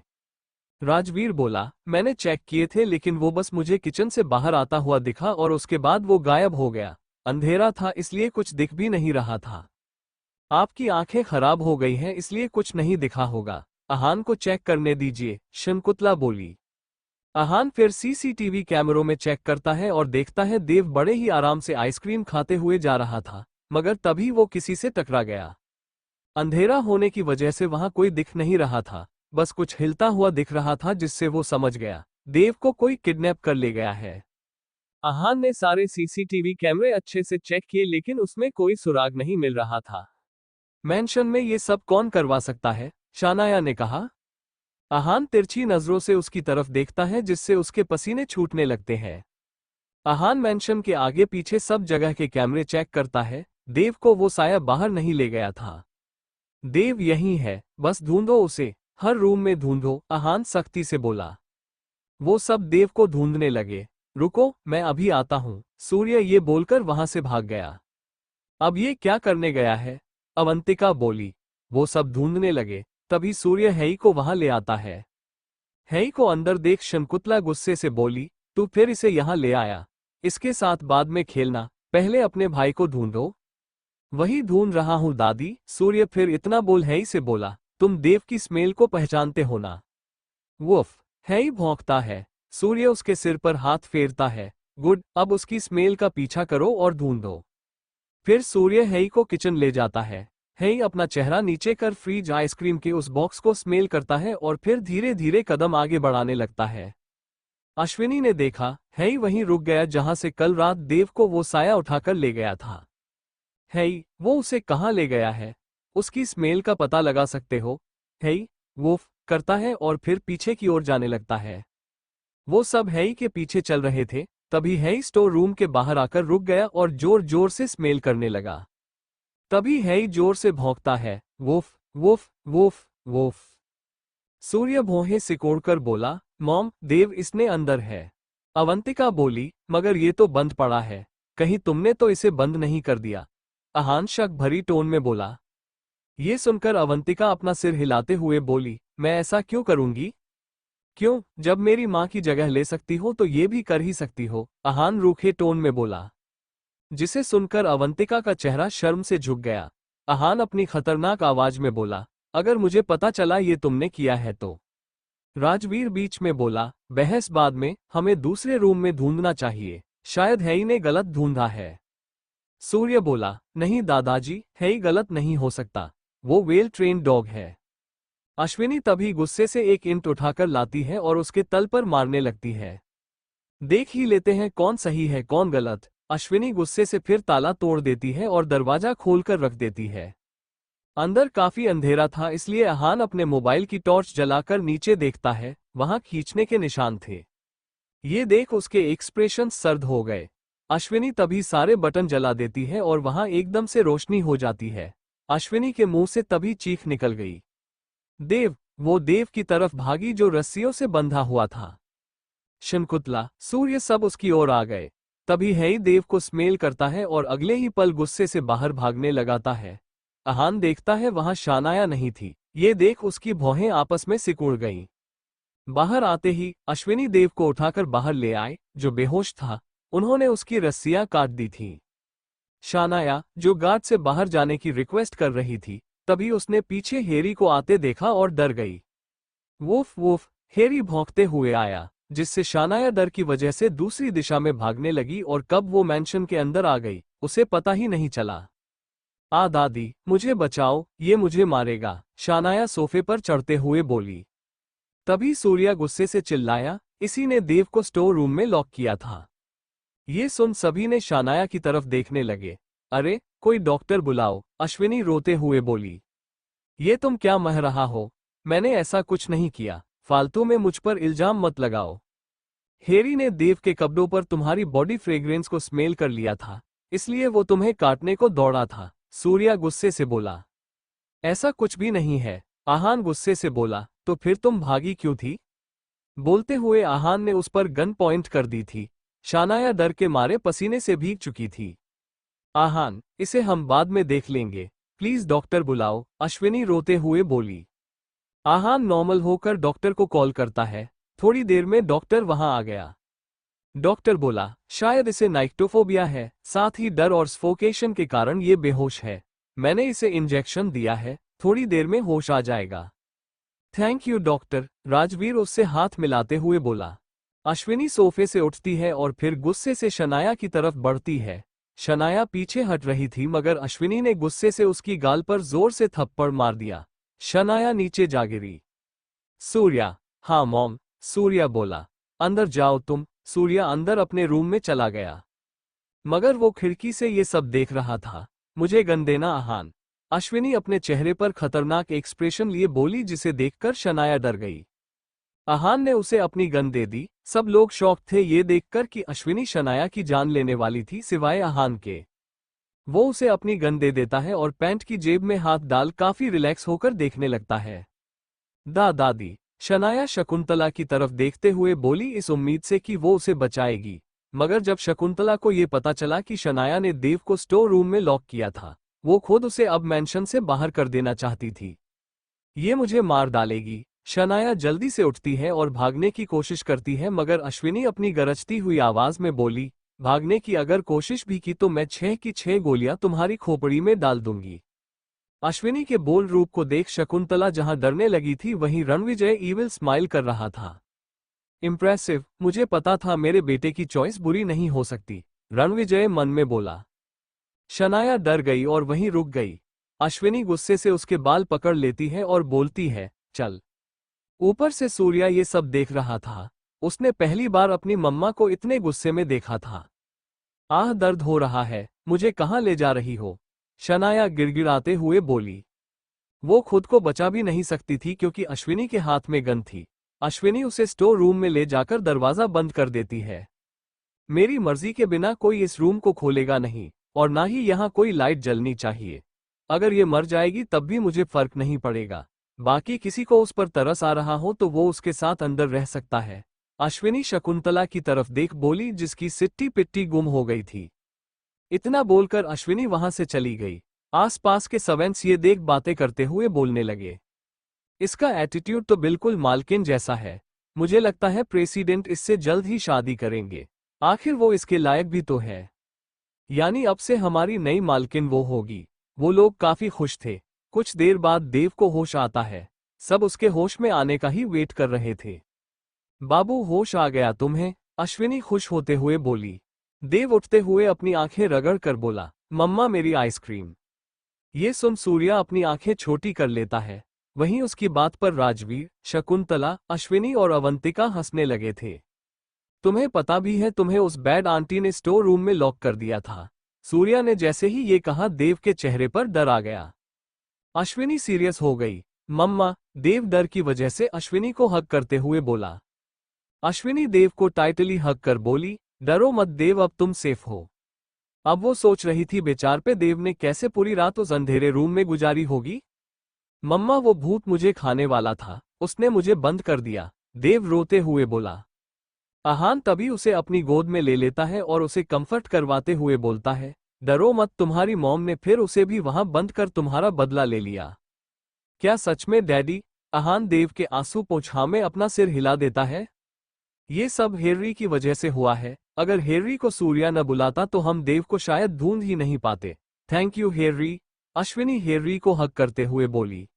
राजवीर बोला, मैंने चेक किए थे लेकिन वो बस मुझे किचन से बाहर आता हुआ दिखा और उसके बाद वो गायब हो गया। अंधेरा था इसलिए कुछ दिख भी नहीं रहा था। आपकी आंखें खराब हो गई हैं इसलिए कुछ नहीं दिखा होगा। आहान को चेक करने दीजिए, शंकुतला बोली। आहान फिर सीसीटीवी कैमरों में चेक करता है और देखता है देव बड़े ही आराम से आइसक्रीम खाते हुए जा रहा था, मगर तभी वो किसी से टकरा गया। अंधेरा होने की वजह से वहां कोई दिख नहीं रहा था, बस कुछ हिलता हुआ दिख रहा था जिससे वो समझ गया, देव को कोई किडनैप कर ले गया है। आहान ने सारे सीसीटीवी कैमरे अच्छे से चेक किए लेकिन उसमें कोई सुराग नहीं मिल रहा था। मैंशन में ये सब कौन करवा सकता है? शानाया ने कहा। आहान तिरछी नजरों से उसकी तरफ देखता है जिससे उसके पसीने छूटने लगते हैं। आहान मैंशन के आगे पीछे सब जगह के कैमरे चेक करता है, देव को वो साया बाहर नहीं ले गया था। देव यहीं है, बस ढूंढो उसे, हर रूम में ढूंढो, आहान सख्ती से बोला। वो सब देव को ढूंढने लगे। रुको, मैं अभी आता हूं, सूर्य ये बोलकर वहां से भाग गया। अब ये क्या करने गया है? अवंतिका बोली। वो सब ढूंढने लगे, तभी सूर्य हेई को वहां ले आता है। हेई को अंदर देख शंकुतला गुस्से से बोली, तू फिर इसे यहां ले आया? इसके साथ बाद में खेलना, पहले अपने भाई को ढूंढो। वही ढूंढ रहा हूं दादी, सूर्य फिर इतना बोल हेई से बोला, तुम देव की स्मेल को पहचानते हो ना? वुफ, हेई भौंकता है। सूर्य उसके सिर पर हाथ फेरता है। गुड, अब उसकी स्मेल का पीछा करो और ढूंढो। फिर सूर्य हेई को किचन ले जाता है। हेई अपना चेहरा नीचे कर फ्रीज आइसक्रीम के उस बॉक्स को स्मेल करता है और फिर धीरे धीरे कदम आगे बढ़ाने लगता है। अश्विनी ने देखा, हेई वहीं रुक गया जहां से कल रात देव को वो साया उठाकर ले गया था। हेई, वो उसे कहाँ ले गया है? उसकी स्मेल का पता लगा सकते हो? हेई, वुफ करता है और फिर पीछे की ओर जाने लगता है। वो सब हेई के पीछे चल रहे थे, तभी हेई स्टोर रूम के बाहर आकर रुक गया और जोर जोर से स्मेल करने लगा। तभी हेई जोर से भौंकता है, वुफ वुफ वुफ वुफ। सूर्य भौहें सिकोड़कर बोला, मॉम, देव इसने अंदर है। अवंतिका बोली, मगर ये तो बंद पड़ा है, कहीं तुमने तो इसे बंद नहीं कर दिया? आहान शक भरी टोन में बोला। ये सुनकर अवंतिका अपना सिर हिलाते हुए बोली, मैं ऐसा क्यों करूंगी? क्यों, जब मेरी माँ की जगह ले सकती हो तो ये भी कर ही सकती हो, आहान रूखे टोन में बोला। जिसे सुनकर अवंतिका का चेहरा शर्म से झुक गया। आहान अपनी खतरनाक आवाज में बोला, अगर मुझे पता चला ये तुमने किया है तो? राजवीर बीच में बोला, बहस बाद में, हमें दूसरे रूम में ढूंढना चाहिए, शायद हेई ने गलत ढूंढा है। सूर्य बोला, नहीं दादाजी, हेई गलत नहीं हो सकता, वो वेल ट्रेन्ड डॉग है। अश्विनी तभी गुस्से से एक ईंट उठाकर लाती है और उसके तल पर मारने लगती है। देख ही लेते हैं कौन सही है कौन गलत। अश्विनी गुस्से से फिर ताला तोड़ देती है और दरवाजा खोलकर रख देती है। अंदर काफी अंधेरा था इसलिए आहान अपने मोबाइल की टॉर्च जलाकर नीचे देखता है, वहां खींचने के निशान थे। ये देख उसके एक्सप्रेशन सर्द हो गए। अश्विनी तभी सारे बटन जला देती है और वहां एकदम से रोशनी हो जाती है। अश्विनी के मुंह से तभी चीख निकल गई। देव! वो देव की तरफ भागी जो रस्सियों से बंधा हुआ था। शकुंतला, सूर्य सब उसकी ओर आ गए। तभी हेई देव को स्मेल करता है और अगले ही पल गुस्से से बाहर भागने लगाता है। आहान देखता है वहां शानाया नहीं थी। ये देख उसकी भौहें आपस में सिकुड़ गईं। बाहर आते ही अश्विनी देव को उठाकर बाहर ले आए, जो बेहोश था। उन्होंने उसकी रस्सियां काट दी थीं। शानाया, जो गार्ड से बाहर जाने की रिक्वेस्ट कर रही थी, तभी उसने पीछे हेरी को आते देखा और डर गई। Woof woof! हेरी भौंकते हुए आया, जिससे शानाया डर की वजह से दूसरी दिशा में भागने लगी और कब वो मैंशन के अंदर आ गई, उसे पता ही नहीं चला। आ दादी, मुझे बचाओ, ये मुझे मारेगा, शानाया सोफे पर चढ़ते हुए बोली। तभी सूर्या गुस्से से चिल्लाया, इसी ने देव को स्टोर रूम में लॉक किया था। ये सुन सभी ने शानाया की तरफ देखने लगे। अरे, कोई डॉक्टर बुलाओ, अश्विनी रोते हुए बोली। ये तुम क्या मह रहा हो? मैंने ऐसा कुछ नहीं किया, फालतू में मुझ पर इल्जाम मत लगाओ। हेरी ने देव के कपड़ों पर तुम्हारी बॉडी फ्रेग्रेंस को स्मेल कर लिया था, इसलिए वो तुम्हें काटने को दौड़ा था, सूर्या गुस्से से बोला। ऐसा कुछ भी नहीं है, आहान गुस्से से बोला। तो फिर तुम भागी क्यों थी? बोलते हुए आहान ने उस पर गन पॉइंट कर दी थी। शानाया डर के मारे पसीने से भीग चुकी थी। आहान, इसे हम बाद में देख लेंगे, प्लीज डॉक्टर बुलाओ, अश्विनी रोते हुए बोली। आहान नॉर्मल होकर डॉक्टर को कॉल करता है। थोड़ी देर में डॉक्टर वहां आ गया। डॉक्टर बोला, शायद इसे नाइक्टोफोबिया है, साथ ही डर और सफोकेशन के कारण ये बेहोश है। मैंने इसे इंजेक्शन दिया है, थोड़ी देर में होश आ जाएगा। थैंक यू डॉक्टर, राजवीर उससे हाथ मिलाते हुए बोला। अश्विनी सोफे से उठती है और फिर गुस्से से शनाया की तरफ बढ़ती है। शनाया पीछे हट रही थी मगर अश्विनी ने गुस्से से उसकी गाल पर जोर से थप्पड़ मार दिया। शनाया नीचे जा गिरी। सूर्या, हाँ मॉम, सूर्या बोला। अंदर जाओ तुम। सूर्या अंदर अपने रूम में चला गया, मगर वो खिड़की से ये सब देख रहा था। मुझे गन देना आहान, अश्विनी अपने चेहरे पर खतरनाक एक्सप्रेशन लिए बोली, जिसे देखकर शनाया डर गई। आहान ने उसे अपनी गन दे दी। सब लोग शॉक थे ये देखकर कि अश्विनी शनाया की जान लेने वाली थी, सिवाय आहान के। वो उसे अपनी गन दे देता है और पैंट की जेब में हाथ डाल काफी रिलैक्स होकर देखने लगता है। दादी, शनाया शकुंतला की तरफ देखते हुए बोली, इस उम्मीद से कि वो उसे बचाएगी। मगर जब शकुंतला को ये पता चला कि शनाया ने देव को स्टोर रूम में लॉक किया था, वो खुद उसे अब मैंशन से बाहर कर देना चाहती थी। ये मुझे मार डालेगी। शनाया जल्दी से उठती है और भागने की कोशिश करती है, मगर अश्विनी अपनी गरजती हुई आवाज में बोली, भागने की अगर कोशिश भी की तो मैं 6 की 6 गोलियां तुम्हारी खोपड़ी में डाल दूंगी। अश्विनी के बोल रूप को देख शकुंतला जहां डरने लगी थी वहीं रणविजय ईविल स्माइल कर रहा था। इम्प्रेसिव, मुझे पता था मेरे बेटे की चॉइस बुरी नहीं हो सकती, रणविजय मन में बोला। शनाया डर गई और वहीं रुक गई। अश्विनी गुस्से से उसके बाल पकड़ लेती है और बोलती है, चल। ऊपर से सूर्या ये सब देख रहा था। उसने पहली बार अपनी मम्मा को इतने गुस्से में देखा था। आह, दर्द हो रहा है, मुझे कहाँ ले जा रही हो? शनाया गिड़गिड़ाते हुए बोली। वो खुद को बचा भी नहीं सकती थी क्योंकि अश्विनी के हाथ में गन थी। अश्विनी उसे स्टोर रूम में ले जाकर दरवाजा बंद कर देती है। मेरी मर्जी के बिना कोई इस रूम को खोलेगा नहीं, और ना ही यहाँ कोई लाइट जलनी चाहिए। अगर ये मर जाएगी तब भी मुझे फर्क नहीं पड़ेगा। बाकी किसी को उस पर तरस आ रहा हो तो वो उसके साथ अंदर रह सकता है। अश्विनी शकुंतला की तरफ देख बोली, जिसकी सिट्टी पिट्टी गुम हो गई थी। इतना बोलकर अश्विनी वहां से चली गई। आसपास के सर्वेंट्स ये देख बातें करते हुए बोलने लगे, इसका एटीट्यूड तो बिल्कुल मालकिन जैसा है। मुझे लगता है प्रेसिडेंट इससे जल्द ही शादी करेंगे। आखिर वो इसके लायक भी तो है। यानी अब से हमारी नई मालकिन वो होगी। वो लोग काफी खुश थे। कुछ देर बाद देव को होश आता है। सब उसके होश में आने का ही वेट कर रहे थे। बाबू, होश आ गया तुम्हें? अश्विनी खुश होते हुए बोली। देव उठते हुए अपनी आंखें रगड़ कर बोला, मम्मा मेरी आइसक्रीम। ये सुन सूर्या अपनी आंखें छोटी कर लेता है। वहीं उसकी बात पर राजवीर, शकुंतला, अश्विनी और अवंतिका हंसने लगे थे। तुम्हें पता भी है तुम्हें उस बैड आंटी ने स्टोर रूम में लॉक कर दिया था। सूर्या ने जैसे ही ये कहा देव के चेहरे पर डर आ गया। अश्विनी सीरियस हो गई। मम्मा, देव डर की वजह से अश्विनी को हग करते हुए बोला। अश्विनी देव को टाइटली हग कर बोली, डरो मत देव, अब तुम सेफ हो। अब वो सोच रही थी बेचार पे देव ने कैसे पूरी रात उस अंधेरे रूम में गुजारी होगी। मम्मा वो भूत मुझे खाने वाला था, उसने मुझे बंद कर दिया, देव रोते हुए बोला। आहान तभी उसे अपनी गोद में ले लेता है और उसे कंफर्ट करवाते हुए बोलता है, डरो मत, तुम्हारी मॉम ने फिर उसे भी वहां बंद कर तुम्हारा बदला ले लिया। क्या सच में डैडी? आहान देव के आंसू पोंछा में अपना सिर हिला देता है। ये सब हेनरी की वजह से हुआ है, अगर हेनरी को सूर्या न बुलाता तो हम देव को शायद ढूंढ ही नहीं पाते। Thank you Henry, Ashwini Henry को हक करते हुए बोली।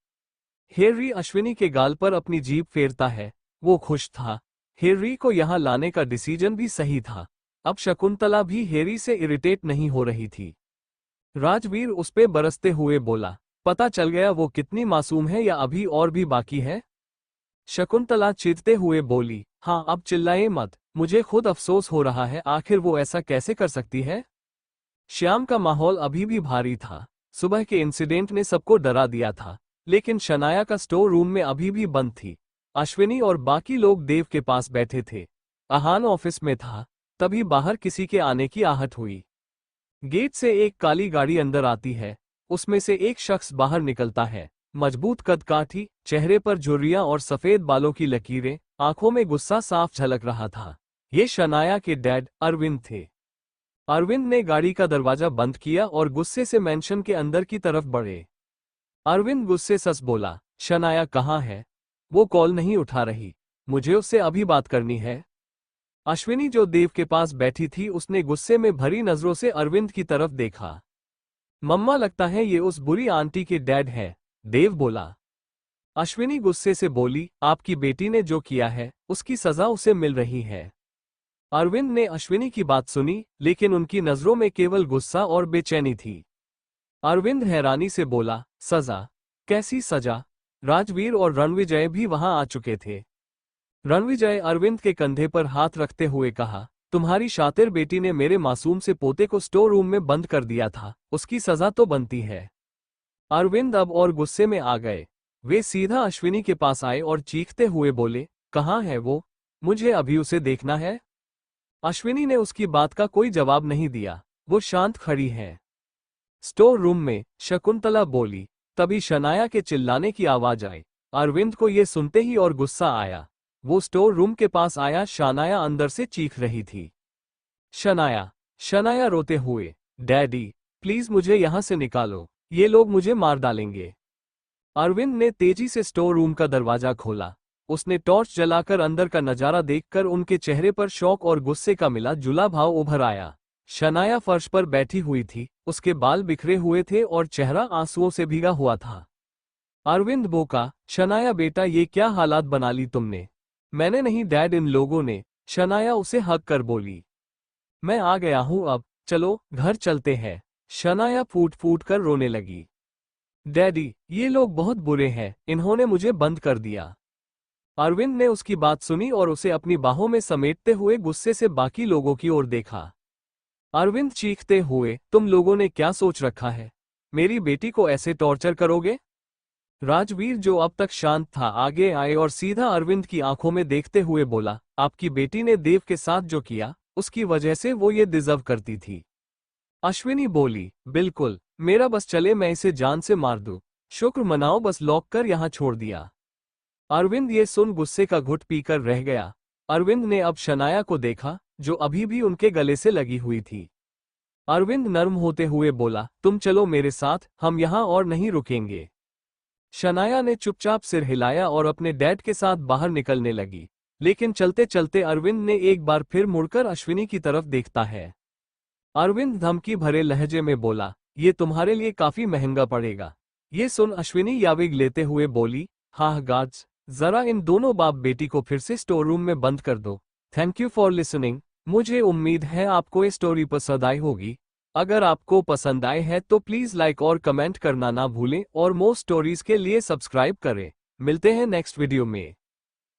हेनरी अश्विनी के गाल पर अपनी जीभ फेरता है, वो खुश था। हेनरी को यहाँ लाने का डिसीजन भी सही था। अब शकुंतला भी हेनरी से इरिटेट नहीं हो रही थी। राजवीर उस पे बरसते हुए बोला, पता चल गया वो कितनी मासूम है या अभी और भी बाकी है? शकुंतला चिढ़ते हुए बोली, हाँ अब चिल्लाए मत, मुझे खुद अफसोस हो रहा है, आखिर वो ऐसा कैसे कर सकती है। श्याम का माहौल अभी भी भारी था। सुबह के इंसिडेंट ने सबको डरा दिया था, लेकिन शनाया का स्टोर रूम में अभी भी बंद थी। अश्विनी और बाकी लोग देव के पास बैठे थे। आहान ऑफिस में था, तभी बाहर किसी के आने की आहट हुई। गेट से एक काली गाड़ी अंदर आती है, उसमें से एक शख्स बाहर निकलता है। मजबूत कदकाठी, चेहरे पर झुर्रियां और सफेद बालों की लकीरें, आंखों में गुस्सा साफ झलक रहा था। ये शनाया के डैड अरविंद थे। अरविंद ने गाड़ी का दरवाजा बंद किया और गुस्से से मेंशन के अंदर की तरफ बढ़े। अरविंद गुस्से से बोला, शनाया कहाँ है? वो कॉल नहीं उठा रही, मुझे उससे अभी बात करनी है। अश्विनी जो देव के पास बैठी थी उसने गुस्से में भरी नजरों से अरविंद की तरफ देखा। मम्मा लगता है ये उस बुरी आंटी के डैड है, देव बोला। अश्विनी गुस्से से बोली, आपकी बेटी ने जो किया है उसकी सजा उसे मिल रही है। अरविंद ने अश्विनी की बात सुनी, लेकिन उनकी नजरों में केवल गुस्सा और बेचैनी थी। अरविंद हैरानी से बोला, सजा? कैसी सजा? राजवीर और रणविजय भी वहां आ चुके थे। रणविजय अरविंद के कंधे पर हाथ रखते हुए कहा, तुम्हारी शातिर बेटी ने मेरे मासूम से पोते को स्टोर रूम में बंद कर दिया था, उसकी सजा तो बनती है। अरविंद अब और गुस्से में आ गए। वे सीधा अश्विनी के पास आए और चीखते हुए बोले, कहाँ है वो? मुझे अभी उसे देखना है। अश्विनी ने उसकी बात का कोई जवाब नहीं दिया, वो शांत खड़ी है। स्टोर रूम में शकुंतला बोली, तभी शनाया के चिल्लाने की आवाज आई। अरविंद को ये सुनते ही और गुस्सा आया। वो स्टोर रूम के पास आया, शनाया अंदर से चीख रही थी। शनाया, शनाया रोते हुए, डैडी प्लीज मुझे यहां से निकालो, ये लोग मुझे मार डालेंगे। अरविंद ने तेजी से स्टोर रूम का दरवाजा खोला। उसने टॉर्च जलाकर अंदर का नजारा देखकर उनके चेहरे पर शौक और गुस्से का मिला जुला भाव उभर आया। शनाया फर्श पर बैठी हुई थी, उसके बाल बिखरे हुए थे और चेहरा आंसुओं से भीगा हुआ था। अरविंद बोका, शनाया बेटा ये क्या हालात बना ली तुमने? मैंने नहीं डैड, इन लोगों ने। शनाया उसे हक कर बोली। मैं आ गया हूं, अब चलो घर चलते हैं। शनाया फूट फूट कर रोने लगी। डैडी ये लोग बहुत बुरे हैं, इन्होंने मुझे बंद कर दिया। अरविंद ने उसकी बात सुनी और उसे अपनी बाहों में समेटते हुए गुस्से से बाकी लोगों की ओर देखा। अरविंद चीखते हुए, तुम लोगों ने क्या सोच रखा है? मेरी बेटी को ऐसे टॉर्चर करोगे? राजवीर जो अब तक शांत था आगे आए और सीधा अरविंद की आंखों में देखते हुए बोला, आपकी बेटी ने देव के साथ जो किया उसकी वजह से वो ये डिजर्व करती थी। अश्विनी बोली, बिल्कुल, मेरा बस चले मैं इसे जान से मार दूं। शुक्र मनाओ, बस लॉक कर यहां छोड़ दिया। अरविंद ये सुन गुस्से का घुट पीकर रह गया। अरविंद ने अब शनाया को देखा, जो अभी भी उनके गले से लगी हुई थी। अरविंद नर्म होते हुए बोला, तुम चलो मेरे साथ, हम यहां और नहीं रुकेंगे। शनाया ने चुपचाप सिर हिलाया और अपने डैड के साथ बाहर निकलने लगी, लेकिन चलते चलते अरविंद ने एक बार फिर मुड़कर अश्विनी की तरफ देखता है। अरविंद धमकी भरे लहजे में बोला, ये तुम्हारे लिए काफी महंगा पड़ेगा। ये सुन अश्विनी याविग लेते हुए बोली, हाँ गार्ड्स, जरा इन दोनों बाप बेटी को फिर से स्टोर रूम में बंद कर दो। Thank you for listening. मुझे उम्मीद है आपको ये स्टोरी पसंद आई होगी। अगर आपको पसंद आए है तो प्लीज लाइक और कमेंट करना ना भूलें और मोर स्टोरीज के लिए सब्सक्राइब करें। मिलते हैं नेक्स्ट वीडियो में।